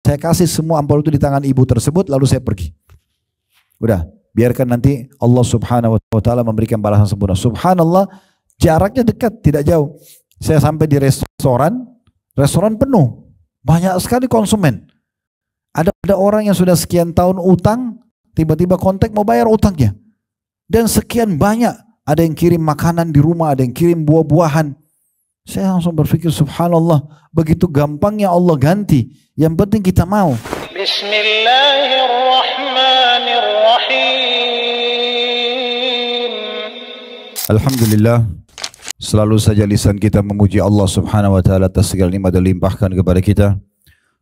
Saya kasih semua ampul itu di tangan ibu tersebut, lalu saya pergi. Udah, biarkan nanti Allah subhanahu wa ta'ala memberikan balasan sempurna. Subhanallah, jaraknya dekat, tidak jauh. Saya sampai di restoran penuh. Banyak sekali konsumen. Ada orang yang sudah sekian tahun utang, tiba-tiba kontak mau bayar utangnya. Dan sekian banyak. Ada yang kirim makanan di rumah, ada yang kirim buah-buahan. Saya langsung berpikir, subhanallah, begitu gampangnya Allah ganti. Yang penting kita mau. Bismillahirrahmanirrahim. Alhamdulillah, selalu saja lisan kita memuji Allah subhanahu wa ta'ala atas segala nikmat yang dilimpahkan kepada kita,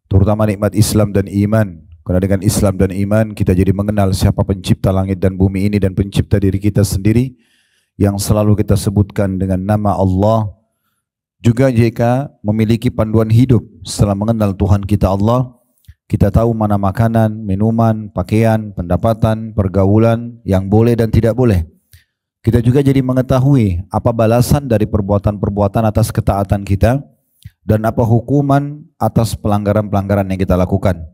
terutama nikmat Islam dan iman. Karena dengan Islam dan iman kita jadi mengenal siapa pencipta langit dan bumi ini dan pencipta diri kita sendiri yang selalu kita sebutkan dengan nama Allah. Juga jika memiliki panduan hidup setelah mengenal Tuhan kita Allah, kita tahu mana makanan, minuman, pakaian, pendapatan, pergaulan yang boleh dan tidak boleh. Kita juga jadi mengetahui apa balasan dari perbuatan-perbuatan atas ketaatan kita dan apa hukuman atas pelanggaran-pelanggaran yang kita lakukan.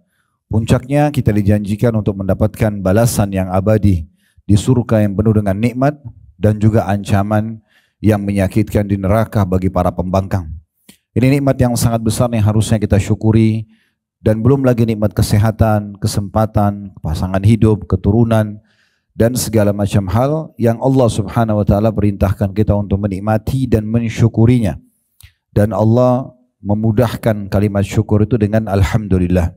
Puncaknya kita dijanjikan untuk mendapatkan balasan yang abadi di surga yang penuh dengan nikmat dan juga ancaman yang menyakitkan di neraka bagi para pembangkang. Ini nikmat yang sangat besar yang harusnya kita syukuri, dan belum lagi nikmat kesehatan, kesempatan, pasangan hidup, keturunan, dan segala macam hal yang Allah subhanahu wa ta'ala perintahkan kita untuk menikmati dan mensyukurinya. Dan Allah memudahkan kalimat syukur itu dengan Alhamdulillah.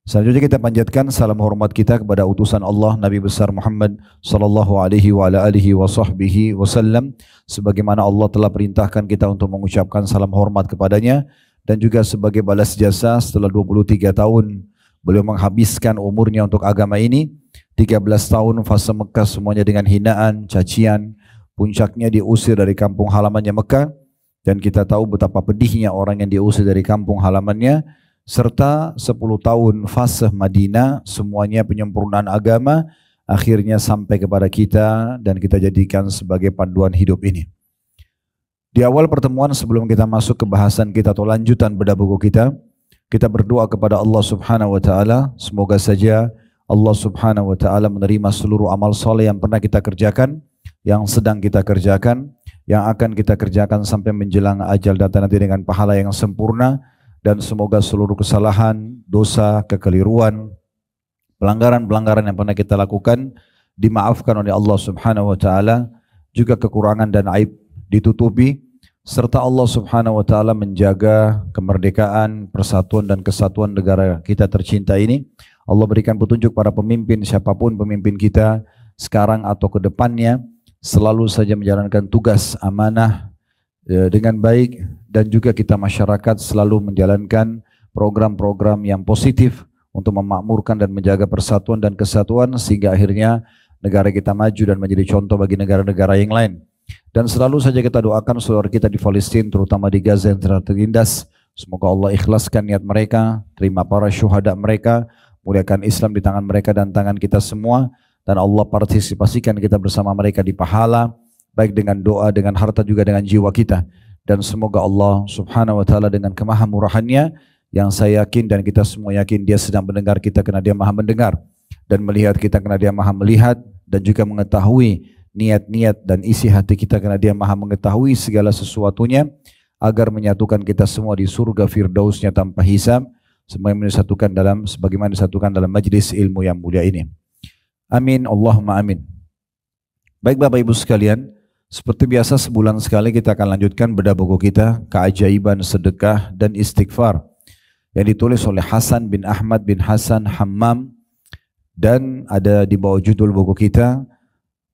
Selanjutnya kita panjatkan salam hormat kita kepada utusan Allah Nabi besar Muhammad sallallahu alaihi wa ala alihi wa sahbihi wasallam, sebagaimana Allah telah perintahkan kita untuk mengucapkan salam hormat kepadanya, dan juga sebagai balas jasa setelah 23 tahun beliau menghabiskan umurnya untuk agama ini. 13 tahun fase Mekah semuanya dengan hinaan, cacian, puncaknya diusir dari kampung halamannya Mekah, dan kita tahu betapa pedihnya orang yang diusir dari kampung halamannya, serta 10 tahun fase Madinah, semuanya penyempurnaan agama, akhirnya sampai kepada kita dan kita jadikan sebagai panduan hidup ini. Di awal pertemuan sebelum kita masuk ke bahasan kita atau lanjutan bedah buku kita berdoa kepada Allah subhanahu wa ta'ala, semoga saja Allah subhanahu wa ta'ala menerima seluruh amal soleh yang pernah kita kerjakan, yang sedang kita kerjakan, yang akan kita kerjakan sampai menjelang ajal datang nanti dengan pahala yang sempurna. Dan semoga seluruh kesalahan, dosa, kekeliruan, pelanggaran-pelanggaran yang pernah kita lakukan dimaafkan oleh Allah subhanahu wa ta'ala, juga kekurangan dan aib ditutupi, serta Allah subhanahu wa ta'ala menjaga kemerdekaan, persatuan dan kesatuan negara kita tercinta ini. Allah berikan petunjuk para pemimpin, siapapun pemimpin kita sekarang atau ke depannya, selalu saja menjalankan tugas amanah dengan baik, dan juga kita masyarakat selalu menjalankan program-program yang positif untuk memakmurkan dan menjaga persatuan dan kesatuan sehingga akhirnya negara kita maju dan menjadi contoh bagi negara-negara yang lain. Dan selalu saja kita doakan saudara kita di Palestina, terutama di Gaza yang tertindas, semoga Allah ikhlaskan niat mereka, terima para syuhada mereka, muliakan Islam di tangan mereka dan tangan kita semua, dan Allah partisipasikan kita bersama mereka di pahala, baik dengan doa, dengan harta, juga dengan jiwa kita. Dan semoga Allah subhanahu wa ta'ala dengan kemahamurahannya, yang saya yakin dan kita semua yakin dia sedang mendengar kita karena dia maha mendengar, dan melihat kita karena dia maha melihat, dan juga mengetahui niat-niat dan isi hati kita karena dia maha mengetahui segala sesuatunya, agar menyatukan kita semua di surga firdausnya tanpa hisab, sebagaimana disatukan dalam majlis ilmu yang mulia ini. Amin, Allahumma amin. Baik Bapak Ibu sekalian, seperti biasa sebulan sekali kita akan lanjutkan bedah buku kita Keajaiban Sedekah dan Istighfar, yang ditulis oleh Hasan bin Ahmad bin Hasan Hammam, dan ada di bawah judul buku kita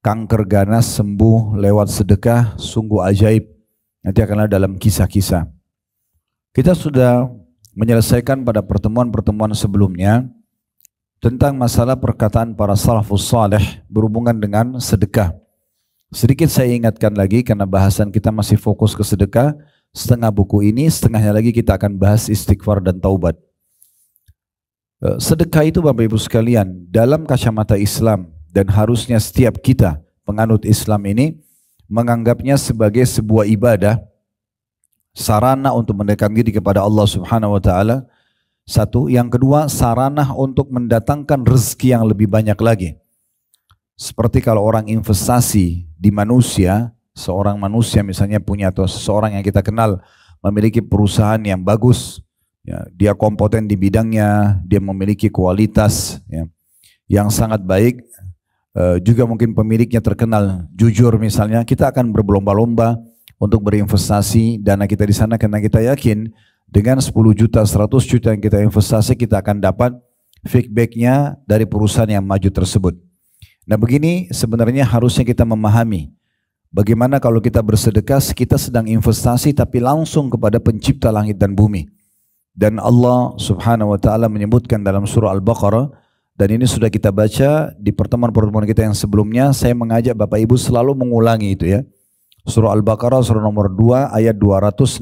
Kanker Ganas Sembuh Lewat Sedekah, Sungguh Ajaib. Nanti akan ada dalam kisah-kisah. Kita sudah menyelesaikan pada pertemuan-pertemuan sebelumnya tentang masalah perkataan para salafus saleh berhubungan dengan sedekah. Sedikit saya ingatkan lagi karena bahasan kita masih fokus ke sedekah. Setengah buku ini, setengahnya lagi kita akan bahas istighfar dan taubat. Sedekah itu Bapak Ibu sekalian, dalam kacamata Islam, dan harusnya setiap kita penganut Islam ini menganggapnya sebagai sebuah ibadah, sarana untuk mendekatkan diri kepada Allah subhanahu wa ta'ala, Satu, yang kedua sarana untuk mendatangkan rezeki yang lebih banyak lagi. Seperti kalau orang investasi di manusia, seorang manusia misalnya punya atau seseorang yang kita kenal memiliki perusahaan yang bagus, ya, dia kompeten di bidangnya, dia memiliki kualitas ya, yang sangat baik, juga mungkin pemiliknya terkenal jujur misalnya, kita akan berlomba-lomba untuk berinvestasi dana kita di sana karena kita yakin dengan 10 juta, 100 juta yang kita investasi, kita akan dapat feedbacknya dari perusahaan yang maju tersebut. Nah begini sebenarnya harusnya kita memahami, bagaimana kalau kita bersedekah, kita sedang investasi tapi langsung kepada pencipta langit dan bumi. Dan Allah subhanahu wa ta'ala menyebutkan dalam surah Al-Baqarah, dan ini sudah kita baca di pertemuan-pertemuan kita yang sebelumnya, saya mengajak Bapak Ibu selalu mengulangi itu ya. Surah Al-Baqarah surah nomor 2 ayat 261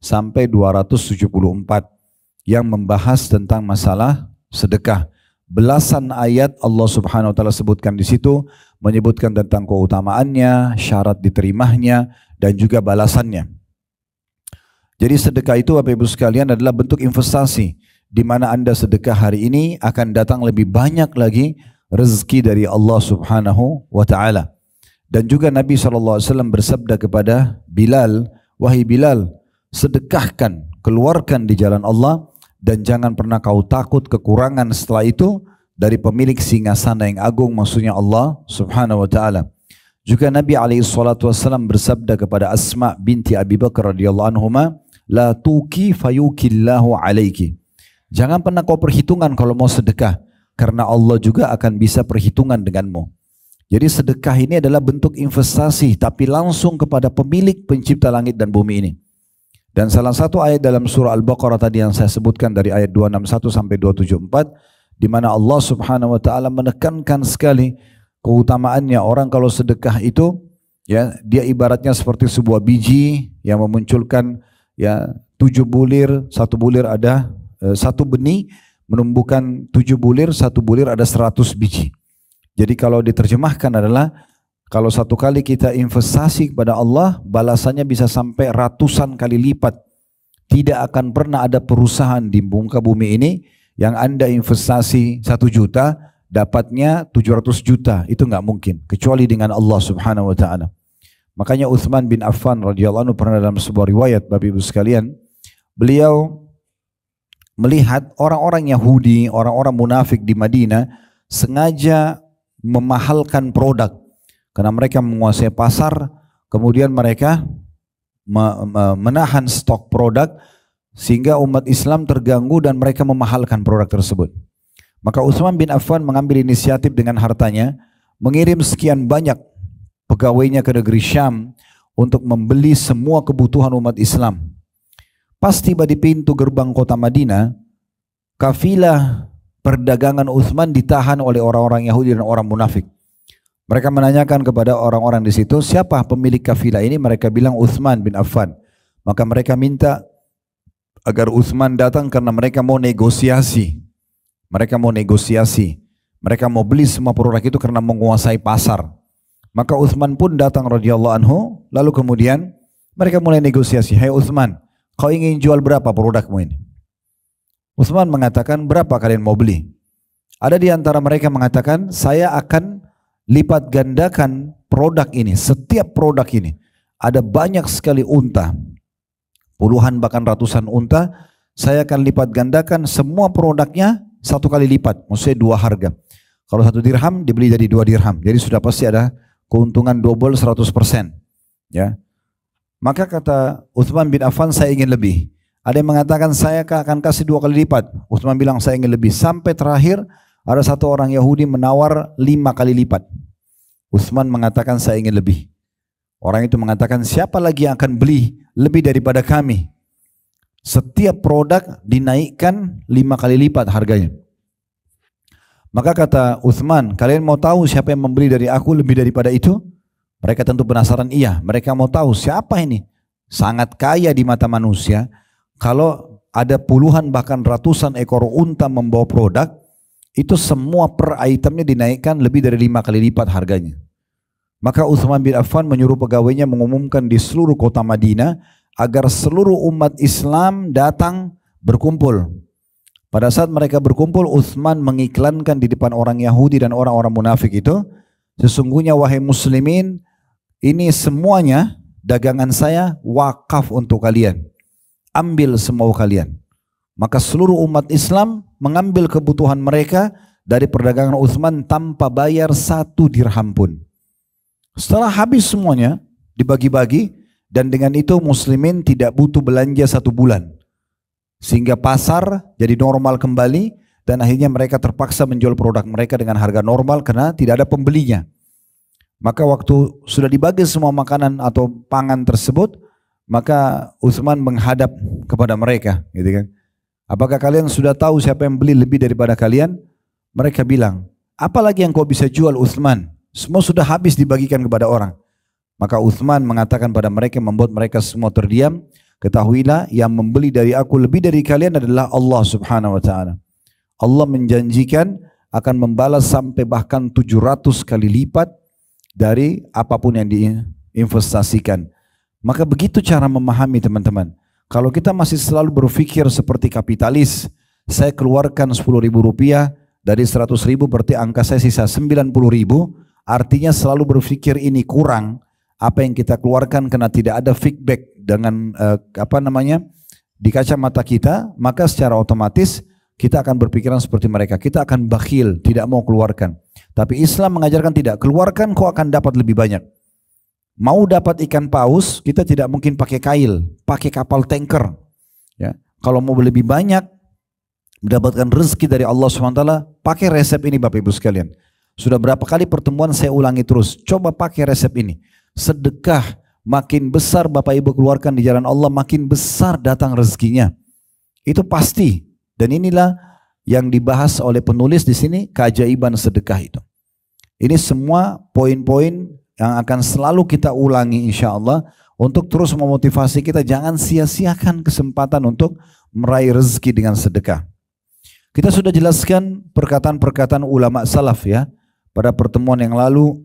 sampai 274 yang membahas tentang masalah sedekah. Belasan ayat Allah subhanahu wa ta'ala sebutkan di situ, menyebutkan tentang keutamaannya, syarat diterimanya, dan juga balasannya. Jadi sedekah itu Bapak Ibu sekalian adalah bentuk investasi, di mana Anda sedekah hari ini akan datang lebih banyak lagi rezeki dari Allah subhanahu wa ta'ala. Dan juga Nabi SAW bersabda kepada Bilal, wahai Bilal, sedekahkan, keluarkan di jalan Allah, dan jangan pernah kau takut kekurangan setelah itu dari pemilik singgasana yang agung, maksudnya Allah subhanahu wa ta'ala. Juga Nabi SAW bersabda kepada Asma binti Abi Bakar radhiyallahu anhuma, la tuki fayukillahu alaiki. Jangan pernah kau perhitungan kalau mau sedekah, karena Allah juga akan bisa perhitungan denganmu. Jadi sedekah ini adalah bentuk investasi, tapi langsung kepada pemilik pencipta langit dan bumi ini. Dan salah satu ayat dalam surah Al-Baqarah tadi yang saya sebutkan dari ayat 261 sampai 274, di mana Allah subhanahu wa ta'ala menekankan sekali keutamaannya orang kalau sedekah itu, ya, dia ibaratnya seperti sebuah biji yang memunculkan ya 7 bulir, satu bulir ada satu benih menumbuhkan 7 bulir, satu bulir ada 100 biji. Jadi kalau diterjemahkan adalah kalau satu kali kita investasi kepada Allah, balasannya bisa sampai ratusan kali lipat. Tidak akan pernah ada perusahaan di muka bumi ini yang Anda investasi 1 juta, dapatnya 700 juta. Itu nggak mungkin, kecuali dengan Allah subhanahu wa ta'ala. Makanya Uthman bin Affan radhiyallahu anhu pernah dalam sebuah riwayat, Bapak Ibu sekalian, beliau melihat orang-orang Yahudi, orang-orang munafik di Madinah sengaja memahalkan produk. Karena mereka menguasai pasar, kemudian mereka menahan stok produk sehingga umat Islam terganggu dan mereka memahalkan produk tersebut. Maka Utsman bin Affan mengambil inisiatif dengan hartanya, mengirim sekian banyak pegawainya ke negeri Syam untuk membeli semua kebutuhan umat Islam. Pas tiba di pintu gerbang kota Madinah, kafilah perdagangan Utsman ditahan oleh orang-orang Yahudi dan orang munafik. Mereka menanyakan kepada orang-orang di situ, siapa pemilik kafilah ini? Mereka bilang Utsman bin Affan. Maka mereka minta agar Utsman datang karena mereka mau negosiasi. Mereka mau negosiasi. Mereka mau beli semua produk itu karena menguasai pasar. Maka Utsman pun datang radhiyallahu anhu. Lalu kemudian mereka mulai negosiasi. Hai Utsman, kau ingin jual berapa produkmu ini? Utsman mengatakan, berapa kalian mau beli? Ada di antara mereka mengatakan, saya akan lipat gandakan produk ini, setiap produk ini. Ada banyak sekali unta, puluhan bahkan ratusan unta, saya akan lipat gandakan semua produknya 1 kali lipat, maksudnya 2 harga. Kalau 1 dirham dibeli jadi 2 dirham, jadi sudah pasti ada keuntungan double 100%. Ya. Maka kata Utsman bin Affan, saya ingin lebih. Ada yang mengatakan saya akan kasih 2 kali lipat. Utsman bilang saya ingin lebih. Sampai terakhir ada satu orang Yahudi menawar 5 kali lipat. Utsman mengatakan saya ingin lebih. Orang itu mengatakan siapa lagi yang akan beli lebih daripada kami? Setiap produk dinaikkan 5 kali lipat harganya. Maka kata Utsman, kalian mau tahu siapa yang membeli dari aku lebih daripada itu? Mereka tentu penasaran, iya. Mereka mau tahu siapa ini. Sangat kaya di mata manusia. Kalau ada puluhan bahkan ratusan ekor unta membawa produk, itu semua per itemnya dinaikkan lebih dari 5 kali lipat harganya. Maka Utsman bin Affan menyuruh pegawainya mengumumkan di seluruh kota Madinah agar seluruh umat Islam datang berkumpul. Pada saat mereka berkumpul, Utsman mengiklankan di depan orang Yahudi dan orang-orang munafik itu, sesungguhnya wahai muslimin, ini semuanya dagangan saya wakaf untuk kalian. Ambil semua kalian. Maka seluruh umat Islam mengambil kebutuhan mereka dari perdagangan Utsman tanpa bayar 1 dirham pun. Setelah habis semuanya, dibagi-bagi, dan dengan itu muslimin tidak butuh belanja 1 bulan. Sehingga pasar jadi normal kembali dan akhirnya mereka terpaksa menjual produk mereka dengan harga normal karena tidak ada pembelinya. Maka waktu sudah dibagi semua makanan atau pangan tersebut, maka Utsman menghadap kepada mereka, gitu kan. Apakah kalian sudah tahu siapa yang beli lebih daripada kalian? Mereka bilang, apalagi yang kau bisa jual Utsman? Semua sudah habis dibagikan kepada orang. Maka Utsman mengatakan pada mereka, membuat mereka semua terdiam. Ketahuilah yang membeli dari aku lebih dari kalian adalah Allah subhanahu wa ta'ala. Allah menjanjikan akan membalas sampai bahkan 700 kali lipat dari apapun yang diinvestasikan. Maka begitu cara memahami teman-teman. Kalau kita masih selalu berpikir seperti kapitalis, saya keluarkan 10.000 rupiah, dari 100.000 berarti angka saya sisa 90.000, artinya selalu berpikir ini kurang, apa yang kita keluarkan karena tidak ada feedback dengan di kacamata kita, maka secara otomatis kita akan berpikiran seperti mereka. Kita akan bakhil, tidak mau keluarkan. Tapi Islam mengajarkan tidak, keluarkan kau akan dapat lebih banyak. Mau dapat ikan paus, kita tidak mungkin pakai kail, pakai kapal tanker. Ya. Kalau mau lebih banyak, mendapatkan rezeki dari Allah SWT, pakai resep ini Bapak Ibu sekalian. Sudah berapa kali pertemuan saya ulangi terus, coba pakai resep ini. Sedekah, makin besar Bapak Ibu keluarkan di jalan Allah, makin besar datang rezekinya. Itu pasti. Dan inilah yang dibahas oleh penulis di sini, keajaiban sedekah itu. Ini semua poin-poin yang akan selalu kita ulangi insya Allah untuk terus memotivasi kita jangan sia-siakan kesempatan untuk meraih rezeki dengan sedekah. Kita sudah jelaskan perkataan-perkataan ulama salaf ya pada pertemuan yang lalu.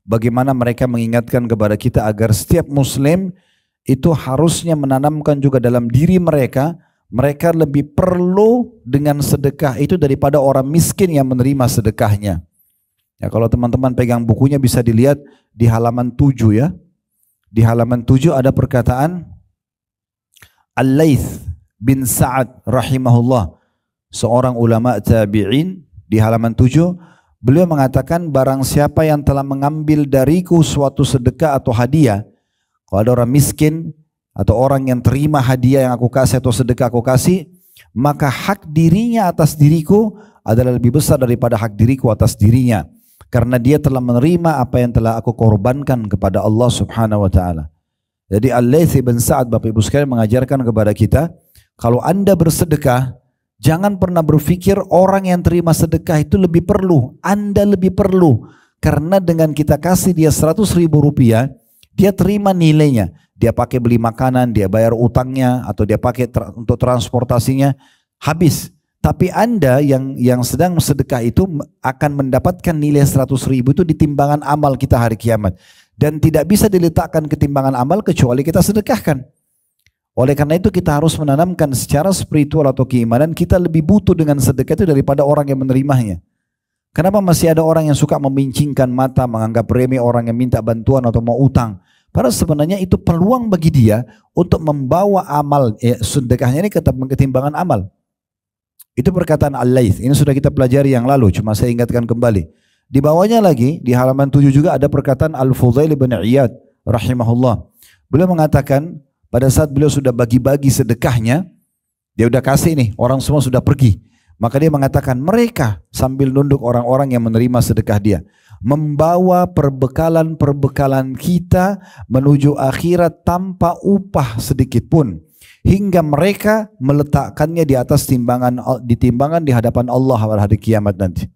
Bagaimana mereka mengingatkan kepada kita agar setiap muslim itu harusnya menanamkan juga dalam diri mereka, mereka lebih perlu dengan sedekah itu daripada orang miskin yang menerima sedekahnya. Ya, kalau teman-teman pegang bukunya bisa dilihat di halaman 7 ya. Di halaman 7 ada perkataan Al-Laits bin Sa'ad rahimahullah, seorang ulama tabi'in, di halaman 7. Beliau mengatakan barang siapa yang telah mengambil dariku suatu sedekah atau hadiah, kalau ada orang miskin atau orang yang terima hadiah yang aku kasih atau sedekah aku kasih, maka hak dirinya atas diriku adalah lebih besar daripada hak diriku atas dirinya. Karena dia telah menerima apa yang telah aku korbankan kepada Allah subhanahu wa ta'ala. Jadi Al-Laits bin Sa'ad Bapak Ibu sekalian mengajarkan kepada kita, kalau anda bersedekah, jangan pernah berpikir orang yang terima sedekah itu lebih perlu. Anda lebih perlu. Karena dengan kita kasih dia 100.000 rupiah, dia terima nilainya. Dia pakai beli makanan, dia bayar utangnya, atau dia pakai untuk transportasinya, habis. Tapi anda yang sedang sedekah itu akan mendapatkan nilai 100.000 itu di timbangan amal kita hari kiamat. Dan tidak bisa diletakkan ke timbangan amal kecuali kita sedekahkan. Oleh karena itu kita harus menanamkan secara spiritual atau keimanan kita lebih butuh dengan sedekah itu daripada orang yang menerimanya. Kenapa masih ada orang yang suka memincingkan mata, menganggap remeh orang yang minta bantuan atau mau utang? Padahal sebenarnya itu peluang bagi dia untuk membawa amal sedekahnya ini ke timbangan amal. Itu perkataan Al-Laits. Ini sudah kita pelajari yang lalu, cuma saya ingatkan kembali. Di bawahnya lagi di halaman 7 juga ada perkataan Al-Fudail bin Iyad rahimahullah. Beliau mengatakan pada saat beliau sudah bagi-bagi sedekahnya, dia udah kasih nih, orang semua sudah pergi. Maka dia mengatakan mereka sambil nunduk orang-orang yang menerima sedekah dia, membawa perbekalan-perbekalan kita menuju akhirat tanpa upah sedikit pun, hingga mereka meletakkannya di atas timbangan di hadapan Allah pada hari kiamat nanti.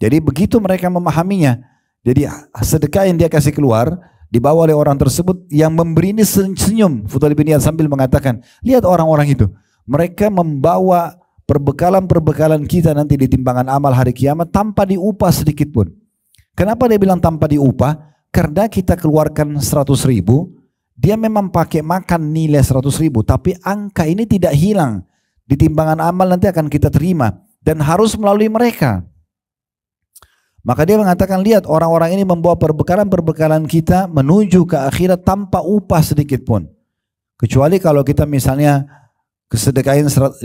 Jadi begitu mereka memahaminya. Jadi sedekah yang dia kasih keluar dibawa oleh orang tersebut, yang memberi ini senyum. Fudail bin Iyad sambil mengatakan, lihat orang-orang itu, mereka membawa perbekalan-perbekalan kita nanti di timbangan amal hari kiamat tanpa diupah sedikit pun. Kenapa dia bilang tanpa diupah? Karena kita keluarkan 100.000, dia memang pakai makan nilai 100.000, tapi angka ini tidak hilang. Di timbangan amal nanti akan kita terima dan harus melalui mereka. Maka dia mengatakan, lihat orang-orang ini membawa perbekalan-perbekalan kita menuju ke akhirat tanpa upah sedikit pun. Kecuali kalau kita misalnya kesedekahin 100.000,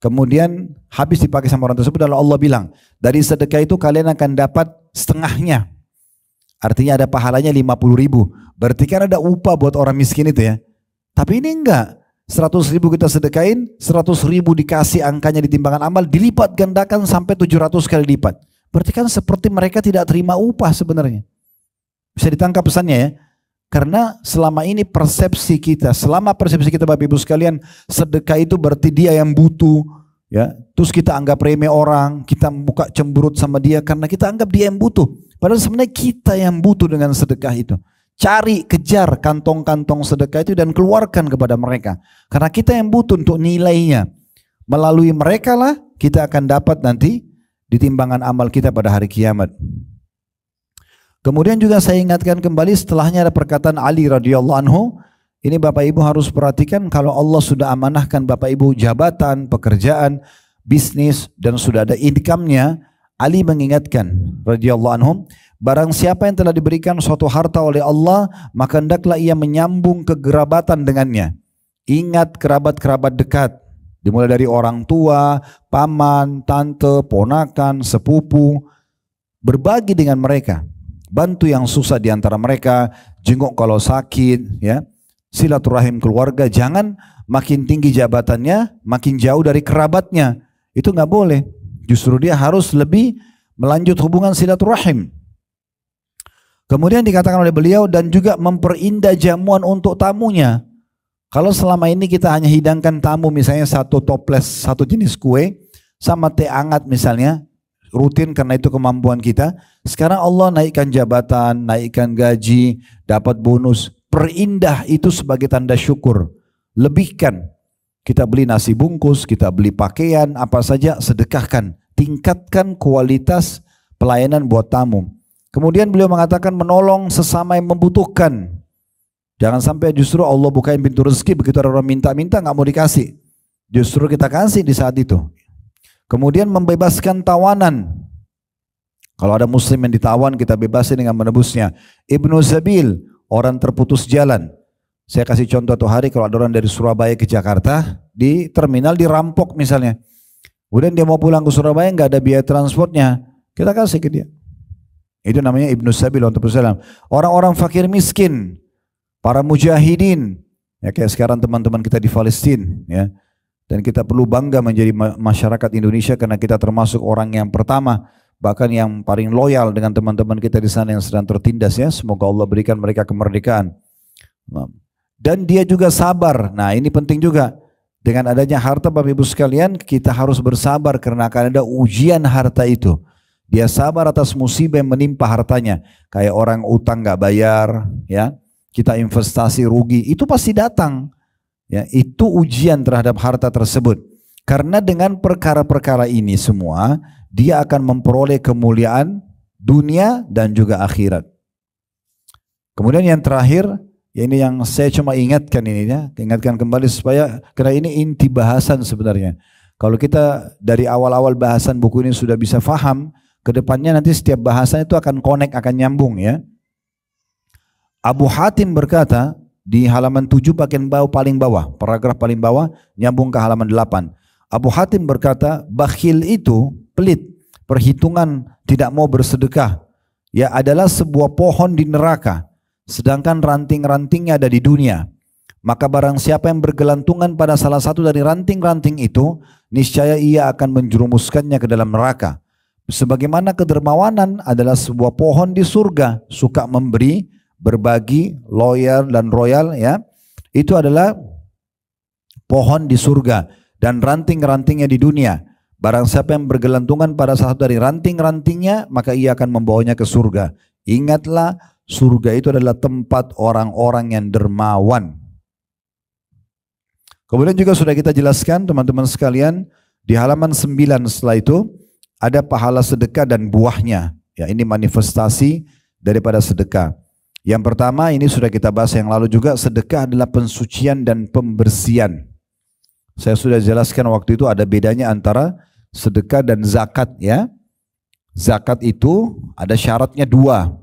kemudian habis dipakai sama orang tersebut, lalu Allah bilang, dari sedekah itu kalian akan dapat setengahnya. Artinya ada pahalanya 50.000. Berarti kan ada upah buat orang miskin itu ya. Tapi ini enggak. 100.000 kita sedekahin, 100.000 dikasih angkanya di timbangan amal, dilipat gandakan sampai 700 kali lipat. Berarti kan seperti mereka tidak terima upah sebenarnya. Bisa ditangkap pesannya ya. Karena selama ini persepsi kita, Bapak Ibu sekalian, sedekah itu berarti dia yang butuh, ya. Terus kita anggap remeh orang, kita buka cemberut sama dia karena kita anggap dia yang butuh. Padahal sebenarnya kita yang butuh dengan sedekah itu. Cari, kejar kantong-kantong sedekah itu dan keluarkan kepada mereka. Karena kita yang butuh untuk nilainya. Melalui mereka lah kita akan dapat nanti di timbangan amal kita pada hari kiamat. Kemudian juga saya ingatkan kembali, setelahnya ada perkataan Ali radhiyallahu anhu. Ini Bapak Ibu harus perhatikan, kalau Allah sudah amanahkan Bapak Ibu jabatan, pekerjaan, bisnis dan sudah ada income-nya, Ali mengingatkan radhiyallahu anhu, barang siapa yang telah diberikan suatu harta oleh Allah, maka hendaklah ia menyambung kegerabatan dengannya. Ingat kerabat-kerabat dekat, dimulai dari orang tua, paman, tante, ponakan, sepupu, berbagi dengan mereka. Bantu yang susah di antara mereka, jenguk kalau sakit, ya. Silaturahim keluarga, jangan makin tinggi jabatannya, makin jauh dari kerabatnya. Itu nggak boleh. Justru dia harus lebih melanjut hubungan silaturahim. Kemudian dikatakan oleh beliau, dan juga memperindah jamuan untuk tamunya. Kalau selama ini kita hanya hidangkan tamu misalnya satu toples, satu jenis kue, sama teh hangat misalnya, rutin karena itu kemampuan kita. Sekarang Allah naikkan jabatan, naikkan gaji, dapat bonus. Perindah itu sebagai tanda syukur. Lebihkan. Kita beli nasi bungkus, kita beli pakaian, apa saja, sedekahkan. Tingkatkan kualitas pelayanan buat tamu. Kemudian beliau mengatakan menolong sesama yang membutuhkan. Jangan sampai justru Allah bukain pintu rezeki, begitu ada orang minta-minta nggak mau dikasih. Justru kita kasih di saat itu. Kemudian membebaskan tawanan. Kalau ada muslim yang ditawan, kita bebasin dengan menebusnya. Ibnu Zabil, orang terputus jalan. Saya kasih contoh tuh hari, kalau ada orang dari Surabaya ke Jakarta, di terminal dirampok misalnya. Kemudian dia mau pulang ke Surabaya, nggak ada biaya transportnya, kita kasih ke dia. Itu namanya Ibnu Zabil, orang terputus jalan. Orang-orang fakir miskin, para mujahidin, ya kayak sekarang teman-teman kita di Palestina, ya. Dan kita perlu bangga menjadi masyarakat Indonesia karena kita termasuk orang yang pertama, bahkan yang paling loyal dengan teman-teman kita di sana yang sedang tertindas ya. Semoga Allah berikan mereka kemerdekaan. Dan dia juga sabar. Nah ini penting juga. Dengan adanya harta Bapak Ibu sekalian, kita harus bersabar karena akan ada ujian harta itu. Dia sabar atas musibah yang menimpa hartanya. Kayak orang utang gak bayar, ya. Kita investasi rugi, itu pasti datang. Ya, itu ujian terhadap harta tersebut. Karena dengan perkara-perkara ini semua, dia akan memperoleh kemuliaan dunia dan juga akhirat. Kemudian yang terakhir, ya ini yang saya cuma ingatkan ini ya, ingatkan kembali supaya, karena ini inti bahasan sebenarnya. Kalau kita dari awal-awal bahasan buku ini sudah bisa faham, kedepannya nanti setiap bahasan itu akan connect, akan nyambung ya. Abu Hatim berkata, di halaman 7 bagian bawah paling bawah, paragraf paling bawah, nyambung ke halaman 8. Abu Hatim berkata, bakhil itu pelit, perhitungan tidak mau bersedekah, ya adalah sebuah pohon di neraka, sedangkan ranting-rantingnya ada di dunia. Maka barang siapa yang bergelantungan pada salah satu dari ranting-ranting itu, niscaya ia akan menjerumuskannya ke dalam neraka. Sebagaimana kedermawanan adalah sebuah pohon di surga, suka memberi, berbagi, loyal dan royal ya. Itu adalah pohon di surga dan ranting-rantingnya di dunia. Barang siapa yang bergelantungan pada salah satu dari ranting-rantingnya, maka ia akan membawanya ke surga. Ingatlah, surga itu adalah tempat orang-orang yang dermawan. Kemudian juga sudah kita jelaskan teman-teman sekalian, di halaman 9 setelah itu ada pahala sedekah dan buahnya. Ya, ini manifestasi daripada sedekah. Yang pertama ini sudah kita bahas yang lalu juga, sedekah adalah pensucian dan pembersihan. Saya sudah jelaskan waktu itu ada bedanya antara sedekah dan zakat ya. Zakat itu ada syaratnya dua,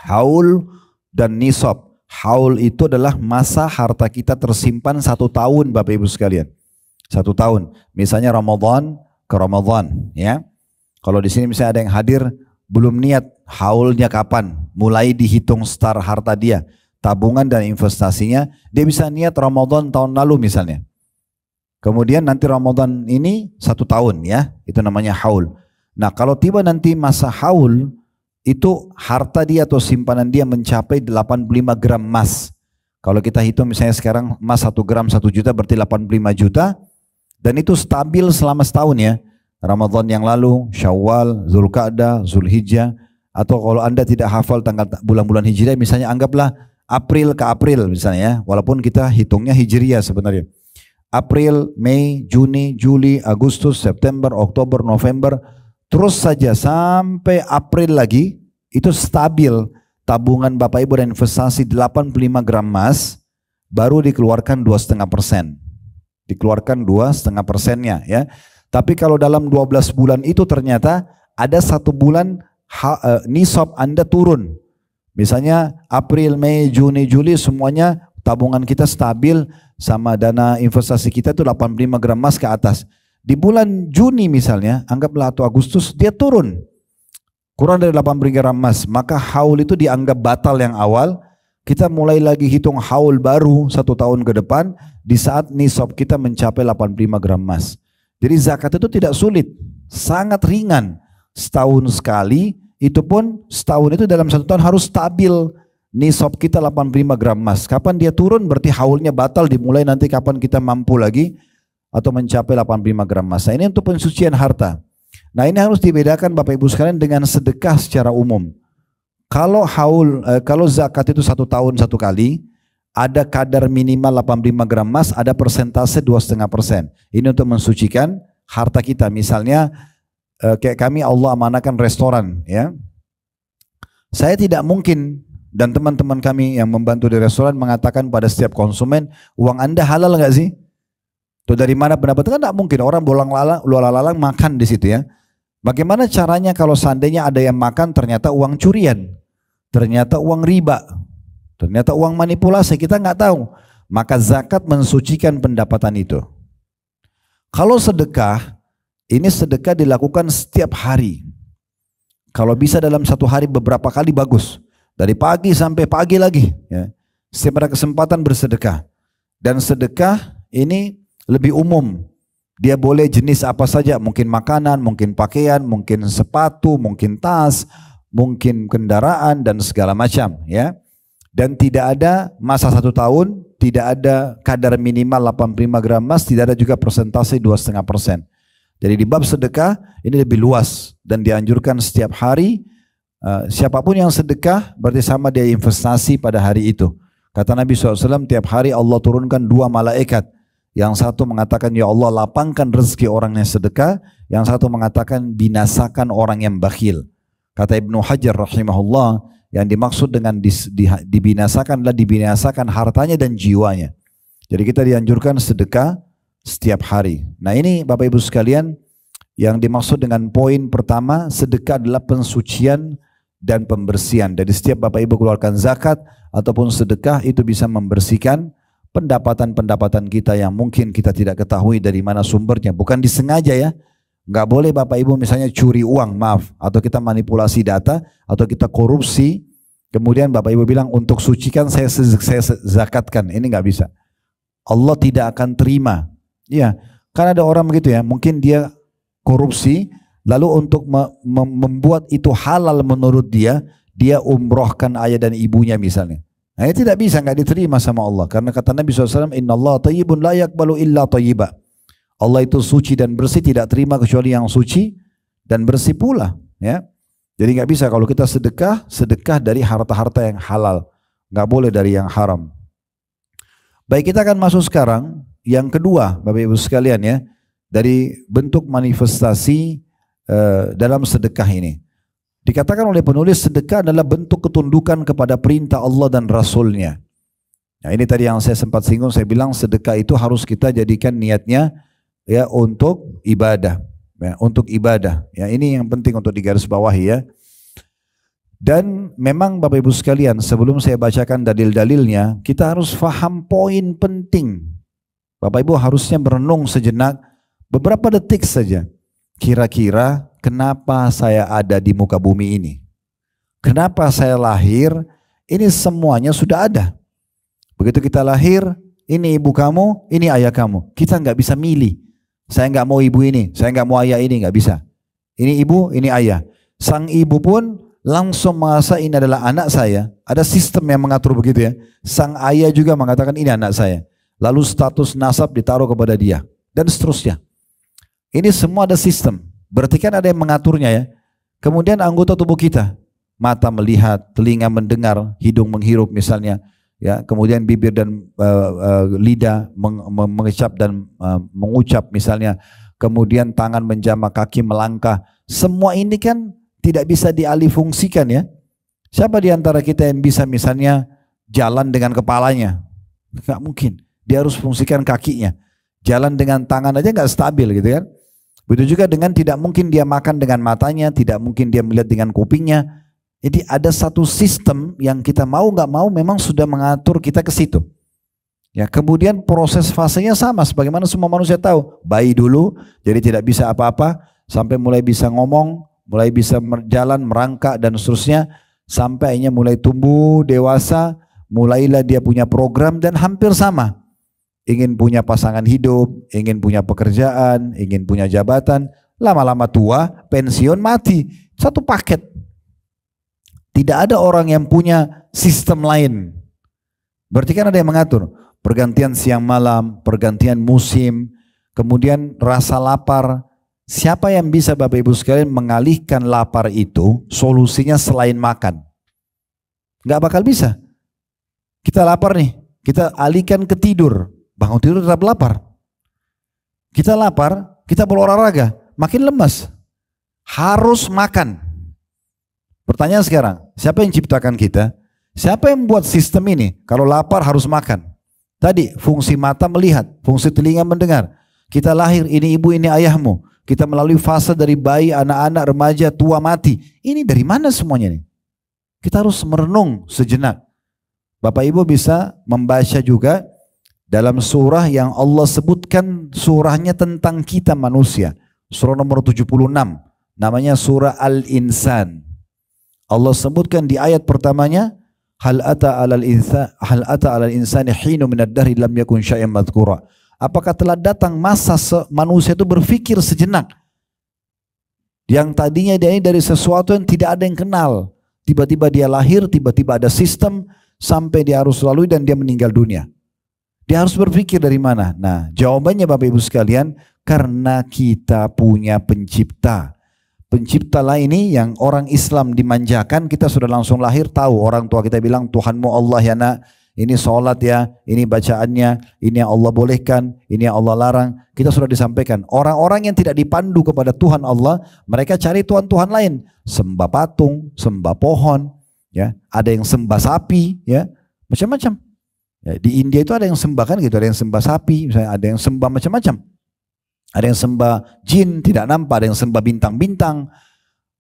haul dan nisab. Haul itu adalah masa harta kita tersimpan 1 tahun Bapak Ibu sekalian. 1 tahun. Misalnya Ramadan ke Ramadan ya. Kalau di sini misalnya ada yang hadir belum niat haulnya kapan, mulai dihitung start harta dia, tabungan dan investasinya, dia bisa niat Ramadan tahun lalu misalnya. Kemudian nanti Ramadan ini 1 tahun ya, itu namanya haul. Nah kalau tiba nanti masa haul, itu harta dia atau simpanan dia mencapai 85 gram emas. Kalau kita hitung misalnya sekarang emas 1 gram 1 juta berarti 85 juta, dan itu stabil selama setahun ya. Ramadan yang lalu, Syawal, Zulqa'dah, Zulhijjah, atau kalau Anda tidak hafal tanggal bulan-bulan Hijriah, misalnya anggaplah April ke April misalnya ya, walaupun kita hitungnya Hijriah sebenarnya. April, Mei, Juni, Juli, Agustus, September, Oktober, November, terus saja sampai April lagi, itu stabil tabungan Bapak Ibu dan investasi 85 gram emas, baru dikeluarkan 2,5%. Dikeluarkan 2,5%-nya ya. Tapi kalau dalam 12 bulan itu ternyata ada 1 bulan nisab Anda turun. Misalnya April, Mei, Juni, Juli semuanya tabungan kita stabil sama dana investasi kita itu 85 gram emas ke atas. Di bulan Juni misalnya, anggaplah atau Agustus dia turun. Kurang dari 85 gram emas, maka haul itu dianggap batal yang awal. Kita mulai lagi hitung haul baru 1 tahun ke depan di saat nisab kita mencapai 85 gram emas. Jadi zakat itu tidak sulit, sangat ringan. Setahun sekali, itu pun setahun itu dalam 1 tahun harus stabil. Nisab kita 85 gram emas. Kapan dia turun berarti haulnya batal, dimulai nanti kapan kita mampu lagi atau mencapai 85 gram emas. Nah, ini untuk pensucian harta. Nah ini harus dibedakan Bapak Ibu sekalian dengan sedekah secara umum. Kalau zakat itu 1 tahun 1 kali, ada kadar minimal 85 gram emas, ada persentase 2,5%. Ini untuk mensucikan harta kita. Misalnya kayak kami Allah amanahkan restoran ya. Saya tidak mungkin dan teman-teman kami yang membantu di restoran mengatakan pada setiap konsumen, uang Anda halal nggak sih? Tuh dari mana pendapatan? Kan tidak mungkin, orang bolang-lalang makan di situ ya. Bagaimana caranya kalau seandainya ada yang makan ternyata uang curian, ternyata uang riba, ternyata uang manipulasi, kita nggak tahu. Maka zakat mensucikan pendapatan itu. Kalau sedekah, ini sedekah dilakukan setiap hari. Kalau bisa dalam 1 hari beberapa kali bagus. Dari pagi sampai pagi lagi. Ya. Setiap ada kesempatan bersedekah. Dan sedekah ini lebih umum. Dia boleh jenis apa saja, mungkin makanan, mungkin pakaian, mungkin sepatu, mungkin tas, mungkin kendaraan dan segala macam ya. Dan tidak ada masa 1 tahun, tidak ada kadar minimal 85 gram emas, tidak ada juga persentase 2,5%. Jadi di bab sedekah ini lebih luas dan dianjurkan setiap hari. Siapapun yang sedekah berarti sama dia investasi pada hari itu. Kata Nabi SAW, tiap hari Allah turunkan 2 malaikat. Yang satu mengatakan, ya Allah lapangkan rezeki orang yang sedekah. Yang satu mengatakan, binasakan orang yang bakhil. Kata Ibnu Hajar rahimahullah, yang dimaksud dengan dibinasakan adalah dibinasakan hartanya dan jiwanya. Jadi kita dianjurkan sedekah setiap hari. Nah ini Bapak Ibu sekalian, yang dimaksud dengan poin pertama, sedekah adalah pensucian dan pembersihan. Dari setiap Bapak Ibu keluarkan zakat ataupun sedekah, itu bisa membersihkan pendapatan-pendapatan kita yang mungkin kita tidak ketahui dari mana sumbernya. Bukan disengaja ya. Nggak boleh Bapak Ibu misalnya curi uang, maaf. Atau kita manipulasi data, atau kita korupsi. Kemudian Bapak Ibu bilang untuk sucikan saya zakatkan. Ini nggak bisa. Allah tidak akan terima. Ya, kan ada orang begitu ya. Mungkin dia korupsi, lalu untuk membuat itu halal menurut dia umrohkan ayah dan ibunya misalnya. Nah ini tidak bisa, nggak diterima sama Allah. Karena kata Nabi SAW, Inna Allah tayyibun la yakbalu illa tayyiba. Allah itu suci dan bersih, tidak terima kecuali yang suci dan bersih pula. Ya, jadi nggak bisa kalau kita sedekah dari harta-harta yang halal, nggak boleh dari yang haram. Baik, kita akan masuk sekarang yang kedua, Bapak Ibu sekalian ya, dari bentuk manifestasi dalam sedekah ini. Dikatakan oleh penulis sedekah adalah bentuk ketundukan kepada perintah Allah dan Rasulnya. Nah ini tadi yang saya sempat singgung, saya bilang sedekah itu harus kita jadikan niatnya ya untuk ibadah. Ya, untuk ibadah. Ya, ini yang penting untuk digarisbawahi ya. Dan memang Bapak Ibu sekalian, sebelum saya bacakan dalil-dalilnya, kita harus faham poin penting. Bapak Ibu harusnya merenung sejenak, beberapa detik saja. Kira-kira kenapa saya ada di muka bumi ini? Kenapa saya lahir? Ini semuanya sudah ada. Begitu kita lahir, ini ibu kamu, ini ayah kamu. Kita nggak bisa milih. Saya nggak mau ibu ini, saya nggak mau ayah ini, nggak bisa. Ini ibu, ini ayah. Sang ibu pun langsung merasa ini adalah anak saya. Ada sistem yang mengatur begitu ya. Sang ayah juga mengatakan ini anak saya. Lalu status nasab ditaruh kepada dia. Dan seterusnya. Ini semua ada sistem. Berarti kan ada yang mengaturnya ya. Kemudian anggota tubuh kita. Mata melihat, telinga mendengar, hidung menghirup misalnya. Ya, kemudian bibir dan lidah mengecap dan mengucap misalnya. Kemudian tangan menjamak, kaki melangkah. Semua ini kan tidak bisa dialihfungsikan ya. Siapa di antara kita yang bisa misalnya jalan dengan kepalanya? Nggak mungkin. Dia harus fungsikan kakinya. Jalan dengan tangan aja nggak stabil gitu kan. Begitu juga dengan tidak mungkin dia makan dengan matanya, tidak mungkin dia melihat dengan kupingnya. Jadi ada satu sistem yang kita mau nggak mau memang sudah mengatur kita ke situ. Ya, kemudian proses fasenya sama sebagaimana semua manusia tahu. Bayi dulu jadi tidak bisa apa-apa sampai mulai bisa ngomong, mulai bisa berjalan, merangkak dan seterusnya sampai akhirnya mulai tumbuh dewasa, mulailah dia punya program dan hampir sama. Ingin punya pasangan hidup, ingin punya pekerjaan, ingin punya jabatan, lama-lama tua, pensiun, mati. Satu paket. Tidak ada orang yang punya sistem lain. Berarti kan ada yang mengatur. Pergantian siang malam, pergantian musim, kemudian rasa lapar. Siapa yang bisa Bapak Ibu sekalian mengalihkan lapar itu, solusinya selain makan? Nggak bakal bisa. Kita lapar nih, kita alihkan ke tidur. Bangun tidur tetap lapar. Kita lapar, kita berolahraga, makin lemas. Harus makan. Pertanyaan sekarang, siapa yang ciptakan kita? Siapa yang membuat sistem ini? Kalau lapar harus makan. Tadi fungsi mata melihat, fungsi telinga mendengar. Kita lahir, ini ibu, ini ayahmu. Kita melalui fase dari bayi, anak-anak, remaja, tua, mati. Ini dari mana semuanya nih? Kita harus merenung sejenak. Bapak Ibu bisa membaca juga dalam surah yang Allah sebutkan surahnya tentang kita manusia. Surah nomor 76. Namanya surah Al-Insan. Allah sebutkan di ayat pertamanya, hal ata 'alal insani hinu minad dahri lam yakun syai'an madhkura. Apakah telah datang masa manusia itu berpikir sejenak yang tadinya dia ini dari sesuatu yang tidak ada yang kenal, tiba-tiba dia lahir, tiba-tiba ada sistem sampai dia harus lalui dan dia meninggal dunia. Dia harus berpikir dari mana? Nah, jawabannya Bapak Ibu sekalian, karena kita punya pencipta. Pencipta lah ini yang orang Islam dimanjakan, kita sudah langsung lahir tahu. Orang tua kita bilang, Tuhanmu Allah ya nak, ini sholat ya, ini bacaannya, ini yang Allah bolehkan, ini yang Allah larang. Kita sudah disampaikan. Orang-orang yang tidak dipandu kepada Tuhan Allah, mereka cari Tuhan-Tuhan lain. Sembah patung, sembah pohon, ya, ada yang sembah sapi, ya, macam-macam. Ya, di India itu ada yang sembah kan gitu, ada yang sembah sapi, misalnya ada yang sembah macam-macam. Ada yang sembah jin tidak nampak, ada yang sembah bintang-bintang.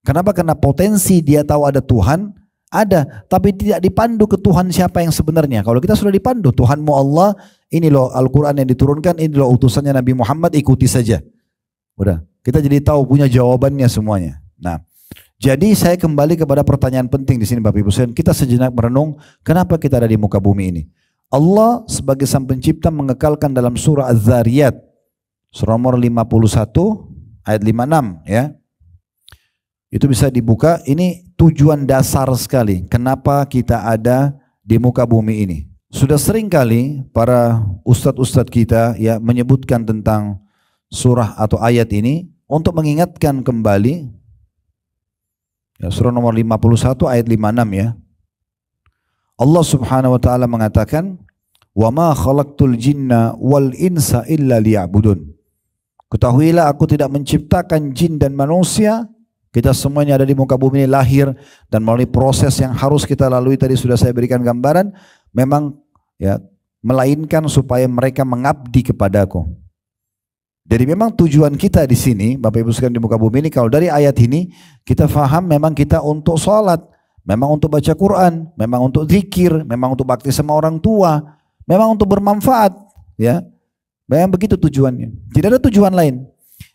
Kenapa? Karena potensi dia tahu ada Tuhan, ada, tapi tidak dipandu ke Tuhan siapa yang sebenarnya. Kalau kita sudah dipandu, Tuhanmu Allah, ini loh Al-Quran yang diturunkan, ini loh utusannya Nabi Muhammad, ikuti saja. Udah, kita jadi tahu punya jawabannya semuanya. Nah, jadi saya kembali kepada pertanyaan penting di sini Bapak Ibu sekalian. Kita sejenak merenung, kenapa kita ada di muka bumi ini? Allah sebagai sang pencipta mengekalkan dalam surah Az-Zariyat, surah nomor 51 ayat 56 ya. Itu bisa dibuka, ini tujuan dasar sekali kenapa kita ada di muka bumi ini. Sudah sering kali para ustadz-ustadz kita ya menyebutkan tentang surah atau ayat ini untuk mengingatkan kembali ya, surah nomor 51 ayat 56 ya. Allah Subhanahu wa taala mengatakan, "Wa ma khalaqtul jinna wal insa illa liya'budun." Ketahuilah aku tidak menciptakan jin dan manusia Kita semuanya ada di muka bumi ini lahir dan melalui proses yang harus kita lalui tadi sudah saya berikan gambaran, memang ya melainkan supaya mereka mengabdi kepadaku. Jadi memang tujuan kita di sini, Bapak Ibu sekalian di muka bumi ini, kalau dari ayat ini kita faham memang kita untuk sholat, memang untuk baca Quran, memang untuk zikir, memang untuk bakti sama orang tua, memang untuk bermanfaat, ya. Memang begitu tujuannya. Tidak ada tujuan lain.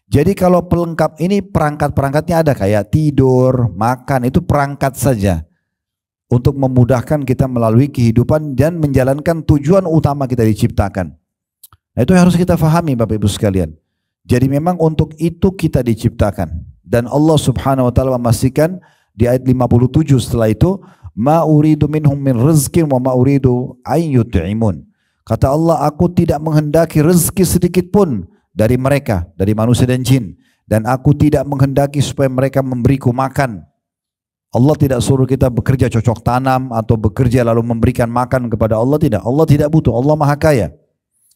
Jadi kalau pelengkap ini perangkat-perangkatnya ada kayak tidur, makan, itu perangkat saja untuk memudahkan kita melalui kehidupan dan menjalankan tujuan utama kita diciptakan. Nah, itu harus kita fahami Bapak Ibu sekalian. Jadi memang untuk itu kita diciptakan. Dan Allah Subhanahu wa taala memastikan di ayat 57 setelah itu, ma uridu minhum min rizqin wa ma uridu ay yut'imun. Kata Allah, aku tidak menghendaki rezeki sedikit pun dari mereka, dari manusia dan jin, dan aku tidak menghendaki supaya mereka memberiku makan. Allah tidak suruh kita bekerja cocok tanam atau bekerja lalu memberikan makan kepada Allah, tidak. Allah tidak butuh, Allah Maha Kaya.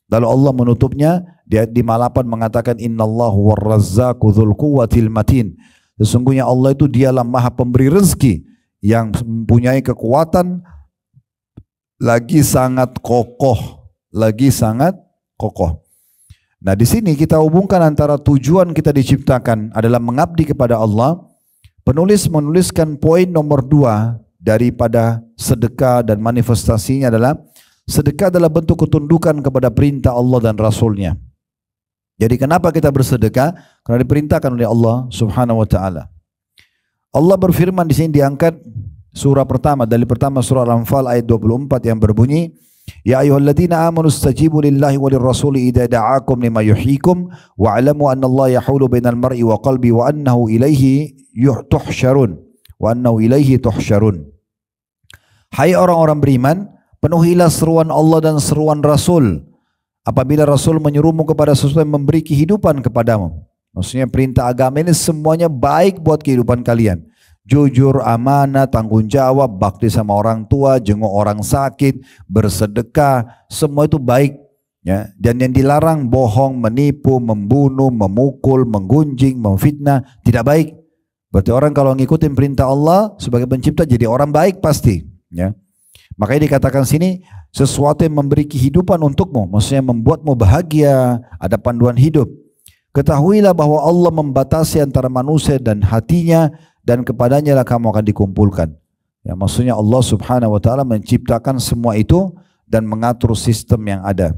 Lalu Allah menutupnya di ayat 58 mengatakan innallahu warrazzaqu dzul quwwatil matin. Sesungguhnya Allah itu dialah Maha Pemberi rezeki yang mempunyai kekuatan lagi sangat kokoh, lagi sangat kokoh. Nah, di sini kita hubungkan antara tujuan kita diciptakan adalah mengabdi kepada Allah. Penulis menuliskan poin nomor 2 daripada sedekah dan manifestasinya adalah sedekah adalah bentuk ketundukan kepada perintah Allah dan Rasulnya. Jadi kenapa kita bersedekah? Karena diperintahkan oleh Allah Subhanahu wa taala. Allah berfirman di sini diangkat surah pertama, dari pertama surah Al-Anfal ayat 24 yang berbunyi, ya ayyuhalladzina amanu istajibu lillahi walir rasuli idza da'akum lima yuhyikum wa'lamu anna Allah yahulu bainal mar'i wa qalbi wa annahu ilaihi tuhsyarun wa annahu ilaihi tuhsyarun. Hai orang-orang beriman, penuhilah seruan Allah dan seruan Rasul apabila Rasul menyuruhmu kepada sesuatu yang memberi kehidupan kepadamu. Maksudnya perintah agama ini semuanya baik buat kehidupan kalian. Jujur, amanah, tanggung jawab, bakti sama orang tua, jenguk orang sakit, bersedekah, semua itu baik. Ya. Dan yang dilarang bohong, menipu, membunuh, memukul, menggunjing, memfitnah, tidak baik. Berarti orang kalau ngikutin perintah Allah sebagai pencipta jadi orang baik pasti. Ya. Makanya dikatakan sini sesuatu yang memberi kehidupan untukmu, maksudnya membuatmu bahagia, ada panduan hidup. Ketahuilah bahwa Allah membatasi antara manusia dan hatinya, dan kepadanya lah kamu akan dikumpulkan. Ya, maksudnya Allah Subhanahu wa taala menciptakan semua itu dan mengatur sistem yang ada.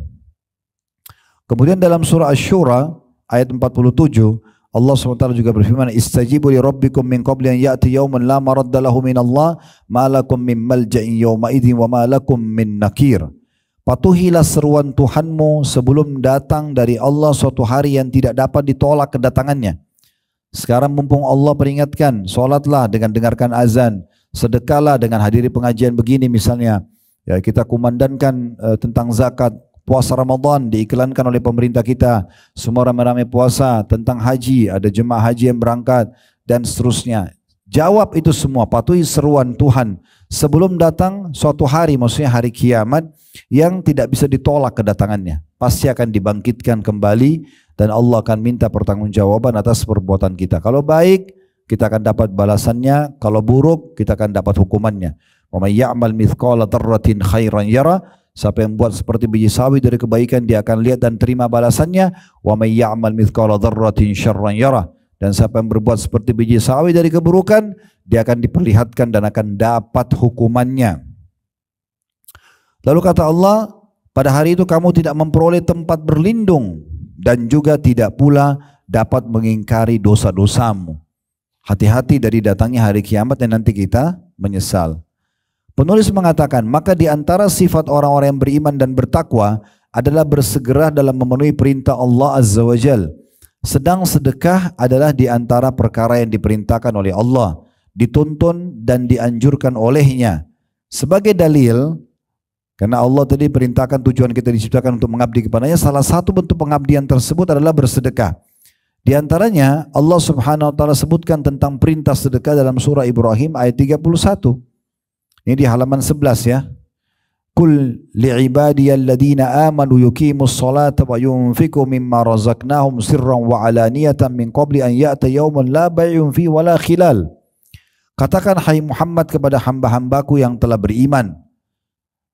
Kemudian dalam surah Asy-Syura ayat 47 Allah SWT juga berfirman, istajibu li rabbikum min qabli an ya'ti yawman la maradda lahu min Allah ma lakum min malja'in yawma idzin wa ma lakum min nakir. Patuhilah seruan Tuhanmu sebelum datang dari Allah suatu hari yang tidak dapat ditolak kedatangannya. Sekarang mumpung Allah peringatkan, sholatlah dengan dengarkan azan, sedekahlah dengan hadiri pengajian begini misalnya. Ya, kita kumandangkan tentang zakat, puasa Ramadan diiklankan oleh pemerintah kita, semua ramai-ramai puasa, tentang haji, ada jemaah haji yang berangkat dan seterusnya. Jawab itu semua, patuhi seruan Tuhan sebelum datang suatu hari, maksudnya hari kiamat yang tidak bisa ditolak kedatangannya. Pasti akan dibangkitkan kembali dan Allah akan minta pertanggungjawaban atas perbuatan kita. Kalau baik, kita akan dapat balasannya. Kalau buruk, kita akan dapat hukumannya. Wa may ya'mal mithqala dzarratin khairan yara. Siapa yang buat seperti biji sawi dari kebaikan, dia akan lihat dan terima balasannya. Wa may ya'mal mithqala dzarratin syarran yara. Dan siapa yang berbuat seperti biji sawi dari keburukan, dia akan diperlihatkan dan akan dapat hukumannya. Lalu kata Allah, pada hari itu kamu tidak memperoleh tempat berlindung dan juga tidak pula dapat mengingkari dosa-dosamu. Hati-hati dari datangnya hari kiamat yang nanti kita menyesal. Penulis mengatakan, maka di antara sifat orang-orang yang beriman dan bertakwa adalah bersegera dalam memenuhi perintah Allah Azza wa Jal. Sedang sedekah adalah di antara perkara yang diperintahkan oleh Allah, dituntun dan dianjurkan olehnya. Sebagai dalil, karena Allah tadi perintahkan tujuan kita diciptakan untuk mengabdi kepadanya, salah satu bentuk pengabdian tersebut adalah bersedekah. Di antaranya Allah Subhanahu wa taala sebutkan tentang perintah sedekah dalam surah Ibrahim ayat 31. Ini di halaman 11 ya. Qul li'ibadiyalladina amanu yuqimus salata wa yunfiqu mimma razaqnahum sirran wa alaniyatan min qabli an ya'ta yawmun la bay'un fi wala khilal. Katakan hai Muhammad kepada hamba-hambaku yang telah beriman,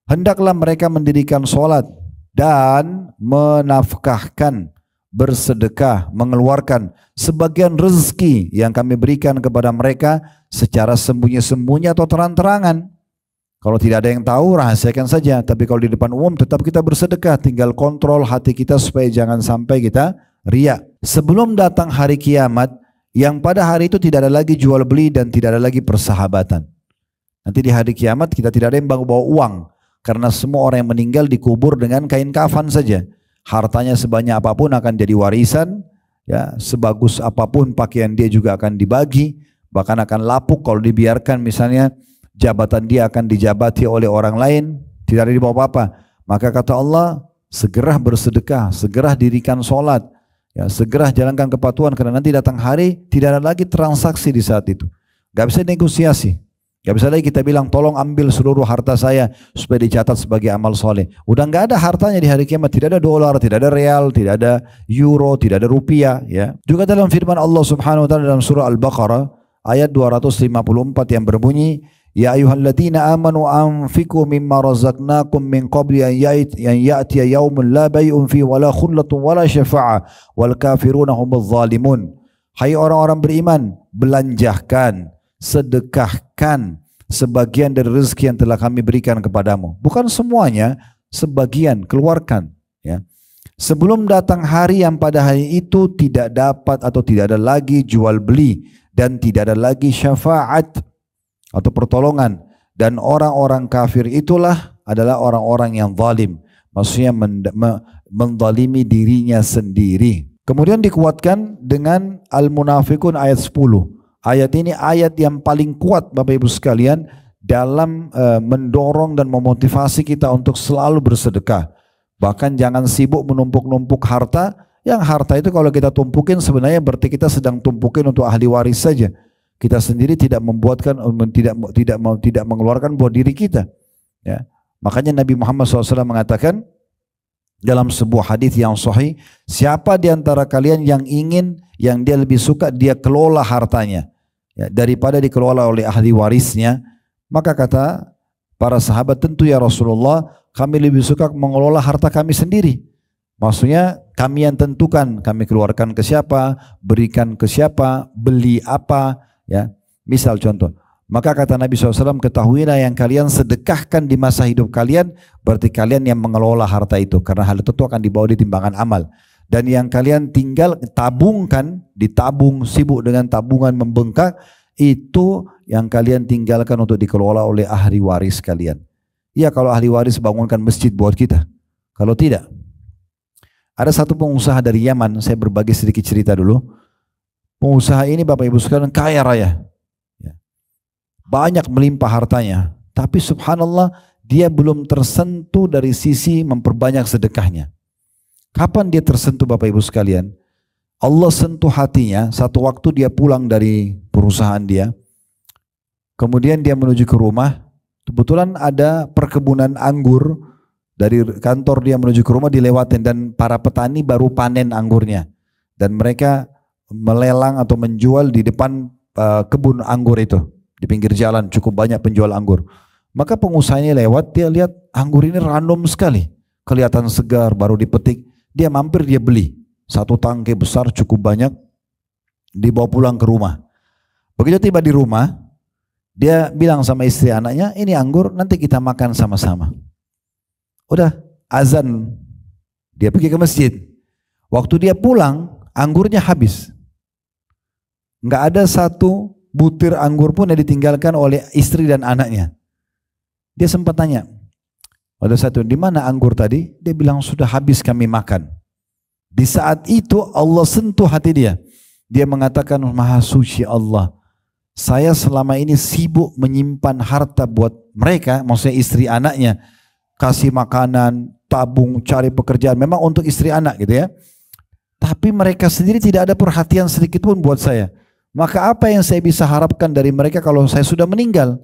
hendaklah mereka mendirikan solat dan menafkahkan, bersedekah, mengeluarkan sebagian rezeki yang kami berikan kepada mereka secara sembunyi-sembunyi atau terang-terangan. Kalau tidak ada yang tahu, rahasiakan saja. Tapi kalau di depan umum tetap kita bersedekah. Tinggal kontrol hati kita supaya jangan sampai kita riya. Sebelum datang hari kiamat, yang pada hari itu tidak ada lagi jual beli dan tidak ada lagi persahabatan. Nanti di hari kiamat kita tidak ada yang bawa uang. Karena semua orang yang meninggal dikubur dengan kain kafan saja. Hartanya sebanyak apapun akan jadi warisan. Ya, sebagus apapun pakaian dia juga akan dibagi. Bahkan akan lapuk kalau dibiarkan, misalnya jabatan dia akan dijabati oleh orang lain, tidak ada di bawah apa-apa. Maka kata Allah, segera bersedekah, segera dirikan sholat, ya, segera jalankan kepatuhan, karena nanti datang hari tidak ada lagi transaksi di saat itu. Gak bisa negosiasi, gak bisa lagi kita bilang tolong ambil seluruh harta saya supaya dicatat sebagai amal soleh. Udah gak ada hartanya di hari kiamat, tidak ada dolar, tidak ada real, tidak ada euro, tidak ada rupiah. Ya. Juga dalam firman Allah Subhanahu Wa Taala dalam surah Al-Baqarah ayat 254 yang berbunyi, Ya ayyuhalladzina amanu anfiqu mimma razaqnakum min qabli an ya'tiya yaumun la bay'un fi wala khullatun wala syafa'ah wal kafiruna humudz zalimun. Hai orang-orang beriman, belanjahkan, sedekahkan sebagian dari rezeki yang telah kami berikan kepadamu. Bukan semuanya, sebagian keluarkan, ya. Sebelum datang hari yang pada hari itu tidak dapat atau tidak ada lagi jual beli dan tidak ada lagi syafaat atau pertolongan, dan orang-orang kafir itulah adalah orang-orang yang zalim, maksudnya menzalimi dirinya sendiri. Kemudian dikuatkan dengan Al-Munafiqun ayat 10. Ayat ini ayat yang paling kuat Bapak Ibu sekalian dalam mendorong dan memotivasi kita untuk selalu bersedekah. Bahkan jangan sibuk menumpuk-numpuk harta, yang harta itu kalau kita tumpukin sebenarnya berarti kita sedang tumpukin untuk ahli waris saja. Kita sendiri tidak membuatkan, tidak mengeluarkan buat diri kita. Ya. Makanya Nabi Muhammad SAW mengatakan dalam sebuah hadis yang sahih, siapa di antara kalian yang ingin, yang dia lebih suka dia kelola hartanya, ya, daripada dikelola oleh ahli warisnya, maka kata para sahabat, tentu ya Rasulullah, kami lebih suka mengelola harta kami sendiri. Maksudnya kami yang tentukan, kami keluarkan ke siapa, berikan ke siapa, beli apa. Ya, misal contoh, maka kata Nabi SAW, ketahuilah yang kalian sedekahkan di masa hidup kalian, berarti kalian yang mengelola harta itu, karena hal itu akan dibawa di timbangan amal. Dan yang kalian tinggal tabungkan, ditabung, sibuk dengan tabungan membengkak, itu yang kalian tinggalkan untuk dikelola oleh ahli waris kalian. Ya, kalau ahli waris bangunkan masjid buat kita, kalau tidak. Ada satu pengusaha dari Yaman, saya berbagi sedikit cerita dulu. Pengusaha ini Bapak Ibu sekalian kaya raya, ya. Banyak melimpah hartanya, tapi subhanallah dia belum tersentuh dari sisi memperbanyak sedekahnya. Kapan dia tersentuh Bapak Ibu sekalian? Allah sentuh hatinya satu waktu dia pulang dari perusahaan dia, kemudian dia menuju ke rumah, kebetulan ada perkebunan anggur, dari kantor dia menuju ke rumah dilewatin, dan para petani baru panen anggurnya, dan mereka melelang atau menjual di depan kebun anggur itu, di pinggir jalan cukup banyak penjual anggur. Maka pengusahanya lewat, dia lihat anggur ini random sekali, kelihatan segar, baru dipetik, dia mampir, dia beli satu tangkai besar cukup banyak, dibawa pulang ke rumah. Begitu tiba di rumah, dia bilang sama istri anaknya, ini anggur nanti kita makan sama-sama. Udah azan, dia pergi ke masjid. Waktu dia pulang, anggurnya habis. Nggak ada satu butir anggur pun yang ditinggalkan oleh istri dan anaknya. Dia sempat tanya, ada satu, di mana anggur tadi? Dia bilang sudah habis kami makan. Di saat itu Allah sentuh hati dia. Dia mengatakan, Maha Suci Allah, saya selama ini sibuk menyimpan harta buat mereka, maksudnya istri anaknya, kasih makanan, tabung, cari pekerjaan, memang untuk istri anak gitu ya. Tapi mereka sendiri tidak ada perhatian sedikit pun buat saya. Maka apa yang saya bisa harapkan dari mereka kalau saya sudah meninggal?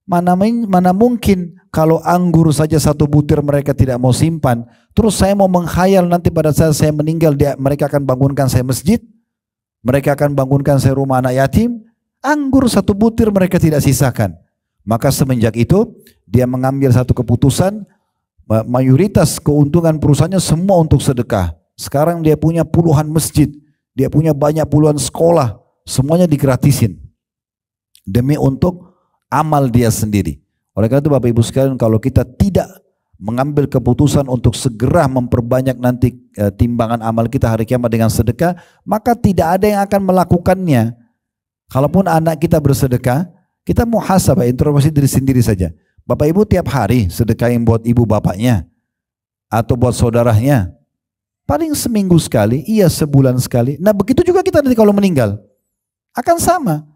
Mana mungkin kalau anggur saja 1 butir mereka tidak mau simpan. Terus saya mau menghayal nanti pada saat saya meninggal mereka akan bangunkan saya masjid. Mereka akan bangunkan saya rumah anak yatim. Anggur 1 butir mereka tidak sisakan. Maka semenjak itu dia mengambil satu keputusan. Mayoritas keuntungan perusahaannya semua untuk sedekah. Sekarang dia punya puluhan masjid. Dia punya banyak puluhan sekolah. Semuanya digratisin. Demi untuk amal dia sendiri. Oleh karena itu Bapak Ibu sekalian, kalau kita tidak mengambil keputusan untuk segera memperbanyak nanti timbangan amal kita hari kiamat dengan sedekah, maka tidak ada yang akan melakukannya. Kalaupun anak kita bersedekah, kita muhasabah, introspeksi diri sendiri saja. Bapak Ibu tiap hari sedekahin buat ibu bapaknya atau buat saudaranya. Paling seminggu sekali, iya sebulan sekali. Nah begitu juga kita nanti kalau meninggal. Akan sama.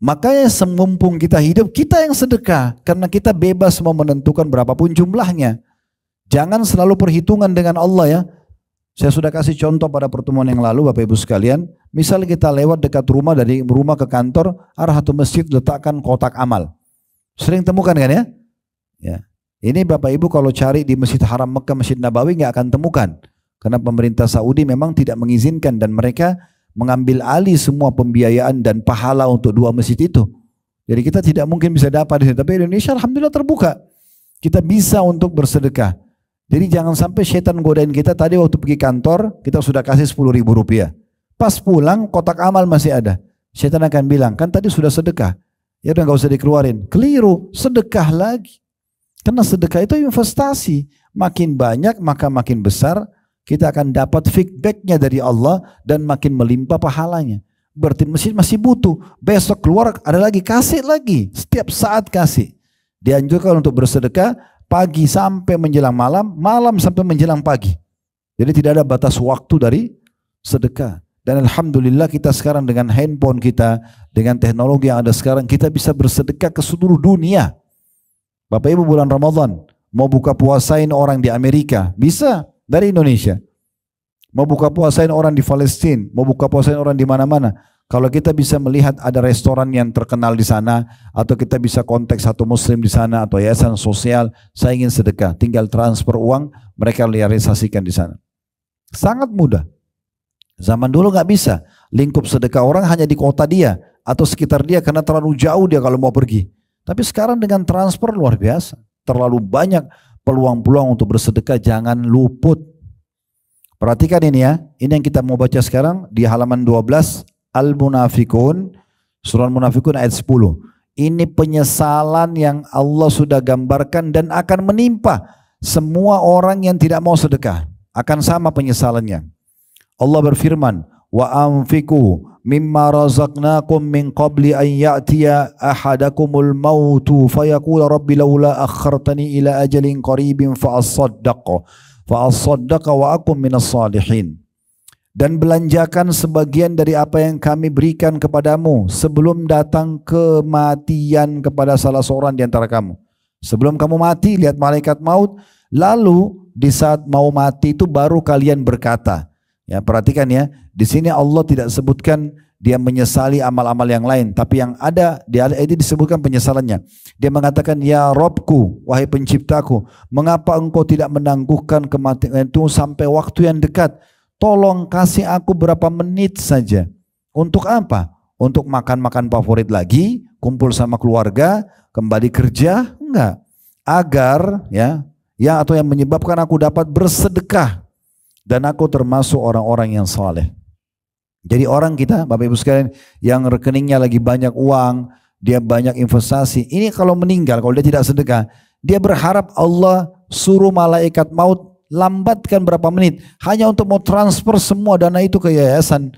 Makanya semumpung kita hidup, kita yang sedekah. Karena kita bebas mau menentukan berapapun jumlahnya. Jangan selalu perhitungan dengan Allah ya. Saya sudah kasih contoh pada pertemuan yang lalu Bapak Ibu sekalian. Misal kita lewat dekat rumah, dari rumah ke kantor, arah satu masjid letakkan kotak amal. Sering temukan kan ya? Ya. Ini Bapak Ibu kalau cari di Masjid Haram Mekah, Masjid Nabawi nggak akan temukan. Karena pemerintah Saudi memang tidak mengizinkan dan mereka mengambil alih semua pembiayaan dan pahala untuk 2 masjid itu. Jadi kita tidak mungkin bisa dapat di sini. Tapi Indonesia alhamdulillah terbuka. Kita bisa untuk bersedekah. Jadi jangan sampai setan godain kita. Tadi waktu pergi kantor kita sudah kasih 10.000 rupiah. Pas pulang kotak amal masih ada. Setan akan bilang kan tadi sudah sedekah. Ya udah nggak usah dikeluarin. Keliru, sedekah lagi. Karena sedekah itu investasi. Makin banyak maka makin besar. Kita akan dapat feedbacknya dari Allah dan makin melimpah pahalanya. Berarti masjid masih butuh. Besok keluar ada lagi, kasih lagi. Setiap saat kasih. Dianjurkan untuk bersedekah pagi sampai menjelang malam, malam sampai menjelang pagi. Jadi tidak ada batas waktu dari sedekah. Dan alhamdulillah kita sekarang dengan handphone kita, dengan teknologi yang ada sekarang, kita bisa bersedekah ke seluruh dunia. Bapak Ibu bulan Ramadan mau buka puasain orang di Amerika, bisa. Dari Indonesia. Mau buka puasain orang di Palestina, mau buka puasain orang di mana-mana. Kalau kita bisa melihat ada restoran yang terkenal di sana, atau kita bisa kontak satu muslim di sana, atau yayasan sosial, saya ingin sedekah, tinggal transfer uang, mereka realisasikan di sana. Sangat mudah. Zaman dulu nggak bisa. Lingkup sedekah orang hanya di kota dia, atau sekitar dia, karena terlalu jauh dia kalau mau pergi. Tapi sekarang dengan transfer luar biasa. Terlalu banyak peluang-peluang untuk bersedekah, jangan luput. Perhatikan ini ya, ini yang kita mau baca sekarang di halaman 12 Al-Munafikun, surah Al-Munafikun ayat 10. Ini penyesalan yang Allah sudah gambarkan dan akan menimpa semua orang yang tidak mau sedekah. Akan sama penyesalannya. Allah berfirman, wa anfiqu mimma razaqnakum min qabli an ya'tiya ahadakumul mautu fayaqula rabbi laula akhartani ila ajalin qaribin fa asaddaqa wa akum minas salihin. Dan belanjakan sebagian dari apa yang kami berikan kepadamu sebelum datang kematian kepada salah seorang di antara kamu. Sebelum kamu mati lihat malaikat maut, lalu di saat mau mati itu baru kalian berkata. Ya, perhatikan ya, di sini Allah tidak sebutkan dia menyesali amal-amal yang lain, tapi yang ada di ayat ini disebutkan penyesalannya. Dia mengatakan, ya Robku, wahai penciptaku, mengapa engkau tidak menangguhkan kematian itu sampai waktu yang dekat? Tolong kasih aku berapa menit saja. Untuk apa? Untuk makan-makan favorit lagi, kumpul sama keluarga, kembali kerja? Enggak. Agar ya atau yang menyebabkan aku dapat bersedekah. Dan aku termasuk orang-orang yang saleh. Jadi orang kita, Bapak Ibu sekalian, yang rekeningnya lagi banyak uang, dia banyak investasi. Ini kalau meninggal, kalau dia tidak sedekah, dia berharap Allah suruh malaikat maut lambatkan berapa menit. Hanya untuk mau transfer semua dana itu ke yayasan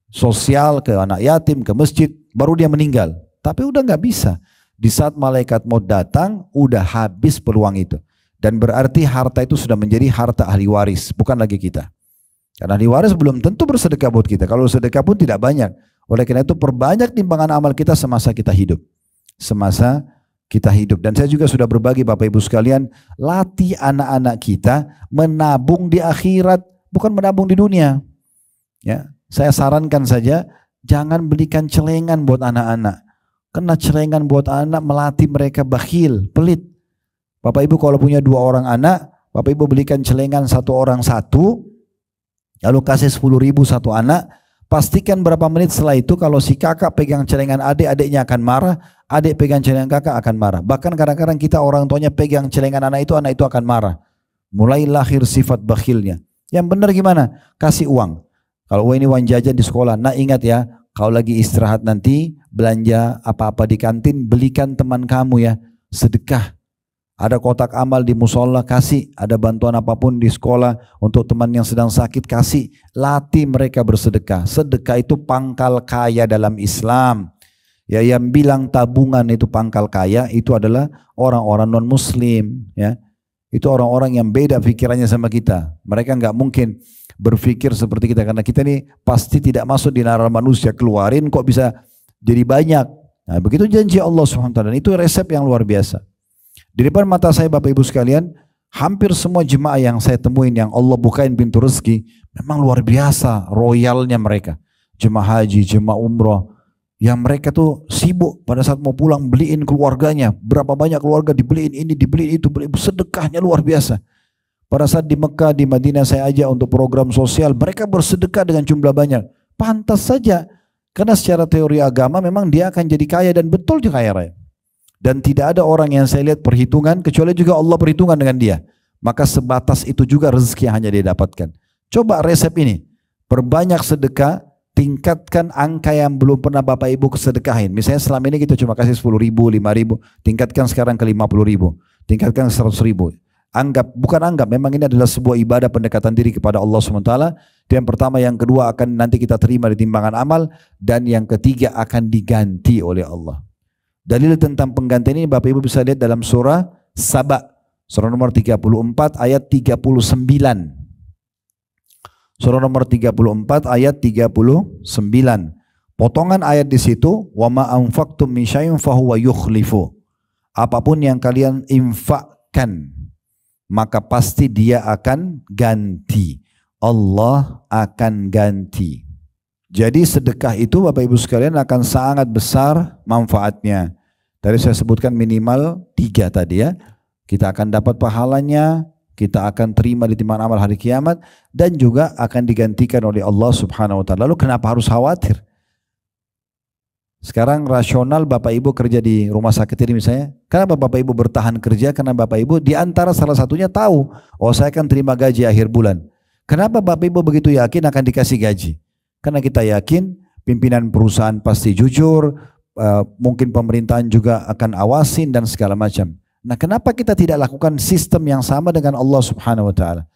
sosial, ke anak yatim, ke masjid, baru dia meninggal. Tapi udah nggak bisa. Di saat malaikat maut datang, udah habis peluang itu. Dan berarti harta itu sudah menjadi harta ahli waris, bukan lagi kita. Karena ahli waris belum tentu bersedekah buat kita. Kalau sedekah pun tidak banyak. Oleh karena itu perbanyak timbangan amal kita semasa kita hidup. Semasa kita hidup. Dan saya juga sudah berbagi Bapak Ibu sekalian, latih anak-anak kita menabung di akhirat, bukan menabung di dunia. Ya, saya sarankan saja, jangan belikan celengan buat anak-anak. Kena celengan buat anak, melatih mereka bakhil, pelit. Bapak ibu kalau punya 2 orang anak, bapak ibu belikan celengan 1 orang 1, lalu kasih 10.000 satu anak, pastikan berapa menit setelah itu kalau si kakak pegang celengan adik, adiknya akan marah, adik pegang celengan kakak akan marah. Bahkan kadang-kadang kita orang tuanya pegang celengan anak itu akan marah. Mulai lahir sifat bakhilnya. Yang benar gimana? Kasih uang. Kalau ini uang jajan di sekolah, nah ingat ya, kalau lagi istirahat nanti, belanja apa-apa di kantin, belikan teman kamu ya, sedekah. Ada kotak amal di musola, kasih. Ada bantuan apapun di sekolah untuk teman yang sedang sakit, kasih. Latih mereka bersedekah. Sedekah itu pangkal kaya dalam Islam. Ya, yang bilang tabungan itu pangkal kaya, itu adalah orang-orang non-muslim. Ya, itu orang-orang yang beda pikirannya sama kita. Mereka nggak mungkin berpikir seperti kita, karena kita ini pasti tidak masuk di nalar manusia. Keluarin kok bisa jadi banyak. Nah, begitu janji Allah SWT. Dan itu resep yang luar biasa. Di depan mata saya Bapak Ibu sekalian, hampir semua jemaah yang saya temuin yang Allah bukain pintu rezeki, memang luar biasa royalnya mereka. Jemaah haji, jemaah umroh, yang mereka tuh sibuk pada saat mau pulang beliin keluarganya. Berapa banyak keluarga dibeliin ini, dibeliin itu, beliin, sedekahnya luar biasa. Pada saat di Mekah, di Madinah saya ajak untuk program sosial, mereka bersedekah dengan jumlah banyak. Pantas saja, karena secara teori agama memang dia akan jadi kaya, dan betul juga kaya raya. Dan tidak ada orang yang saya lihat perhitungan, kecuali juga Allah perhitungan dengan dia. Maka sebatas itu juga rezeki yang hanya dia dapatkan. Coba resep ini, perbanyak sedekah, tingkatkan angka yang belum pernah Bapak Ibu kesedekahin. Misalnya selama ini kita cuma kasih 10.000, 5.000, tingkatkan sekarang ke 50.000, tingkatkan 100.000. Memang ini adalah sebuah ibadah pendekatan diri kepada Allah SWT. Itu yang pertama. Yang kedua, akan nanti kita terima di timbangan amal. Dan yang ketiga, akan diganti oleh Allah. Dalil tentang penggantian ini Bapak Ibu bisa lihat dalam surah Saba, surah nomor 34 ayat 39. Surah nomor 34 ayat 39. Potongan ayat di situ, wa ma anfaqtum min syai'in fahuwa yukhlifu. Apapun yang kalian infakkan, maka pasti dia akan ganti. Allah akan ganti. Jadi sedekah itu Bapak Ibu sekalian akan sangat besar manfaatnya. Tadi saya sebutkan minimal 3 tadi ya. Kita akan dapat pahalanya, kita akan terima di timbangan amal hari kiamat, dan juga akan digantikan oleh Allah Subhanahu wa taala. Lalu kenapa harus khawatir? Sekarang rasional Bapak Ibu kerja di rumah sakit ini misalnya. Kenapa Bapak Ibu bertahan kerja? Karena Bapak Ibu di antara salah satunya tahu, oh saya akan terima gaji akhir bulan. Kenapa Bapak Ibu begitu yakin akan dikasih gaji? Karena kita yakin pimpinan perusahaan pasti jujur, mungkin pemerintahan juga akan awasin dan segala macam. Nah, kenapa kita tidak lakukan sistem yang sama dengan Allah Subhanahu wa taala?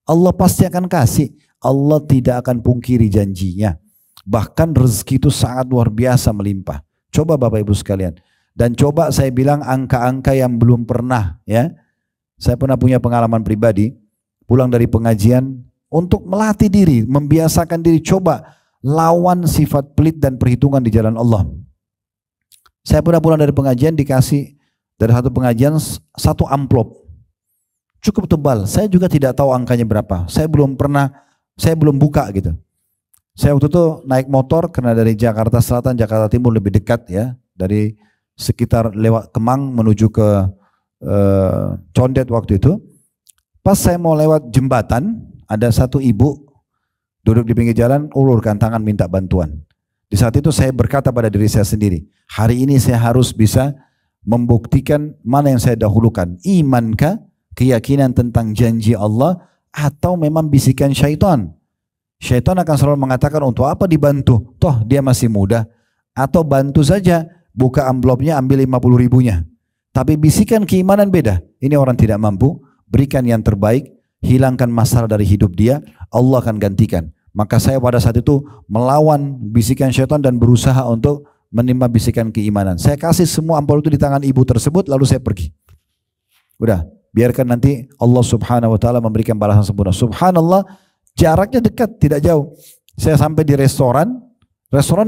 Allah pasti akan kasih. Allah tidak akan pungkiri janjinya. Bahkan rezeki itu sangat luar biasa melimpah. Coba Bapak Ibu sekalian. Dan coba saya bilang angka-angka yang belum pernah ya. Saya pernah punya pengalaman pribadi, pulang dari pengajian, untuk melatih diri, membiasakan diri, coba lawan sifat pelit dan perhitungan di jalan Allah. Saya pernah pulang dari pengajian, dikasih dari satu pengajian 1 amplop. Cukup tebal, saya juga tidak tahu angkanya berapa. Saya belum buka gitu. Saya waktu itu naik motor, karena dari Jakarta Selatan, Jakarta Timur lebih dekat ya. Dari sekitar lewat Kemang menuju ke Condet waktu itu. Pas saya mau lewat jembatan, ada satu ibu duduk di pinggir jalan, ulurkan tangan minta bantuan. Di saat itu saya berkata pada diri saya sendiri, hari ini saya harus bisa membuktikan mana yang saya dahulukan. Imankah, keyakinan tentang janji Allah, atau memang bisikan syaitan? Syaitan akan selalu mengatakan untuk apa dibantu, toh dia masih muda. Atau bantu saja, buka amplopnya ambil 50.000-nya. Tapi bisikan keimanan beda. Ini orang tidak mampu, berikan yang terbaik, hilangkan masalah dari hidup dia, Allah akan gantikan. Maka saya pada saat itu melawan bisikan syaitan dan berusaha untuk menerima bisikan keimanan. Saya kasih semua amplop itu di tangan ibu tersebut, lalu saya pergi. Udah, biarkan nanti Allah Subhanahu wa taala memberikan balasan sempurna. Subhanallah, jaraknya dekat, tidak jauh. Saya sampai di restoran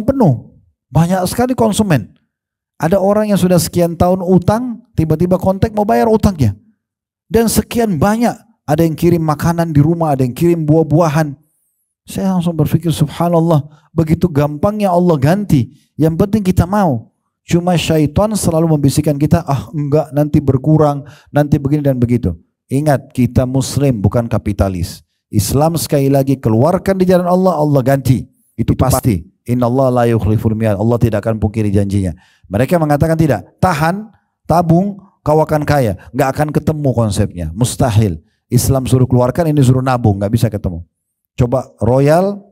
penuh. Banyak sekali konsumen. Ada orang yang sudah sekian tahun utang, tiba-tiba kontak mau bayar utangnya. Dan sekian banyak. Ada yang kirim makanan di rumah, ada yang kirim buah-buahan. Saya langsung berpikir subhanallah, begitu gampangnya Allah ganti. Yang penting kita mau. Cuma syaitan selalu membisikkan kita, enggak, nanti berkurang, nanti begini dan begitu. Ingat, kita muslim bukan kapitalis. Islam sekali lagi keluarkan di jalan Allah, Allah ganti. Itu pasti. Innallaha la yukhliful mi'ad. Allah tidak akan pungkiri janjinya. Mereka mengatakan tidak. Tahan, tabung, kau akan kaya. Enggak akan ketemu konsepnya. Mustahil. Islam suruh keluarkan, ini suruh nabung. Enggak bisa ketemu. Coba royal,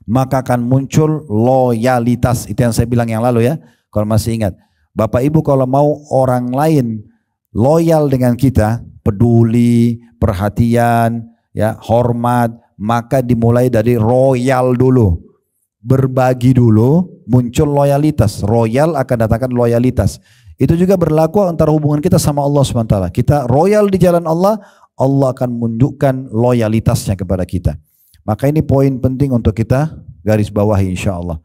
maka akan muncul loyalitas. Itu yang saya bilang yang lalu ya. Kalau masih ingat. Bapak Ibu kalau mau orang lain loyal dengan kita, peduli, perhatian, ya, hormat, maka dimulai dari royal dulu. Berbagi dulu, muncul loyalitas. Royal akan datangkan loyalitas. Itu juga berlaku antara hubungan kita sama Allah SWT. Kita royal di jalan Allah, Allah akan menunjukkan loyalitasnya kepada kita. Maka ini poin penting untuk kita garis bawahi insya Allah.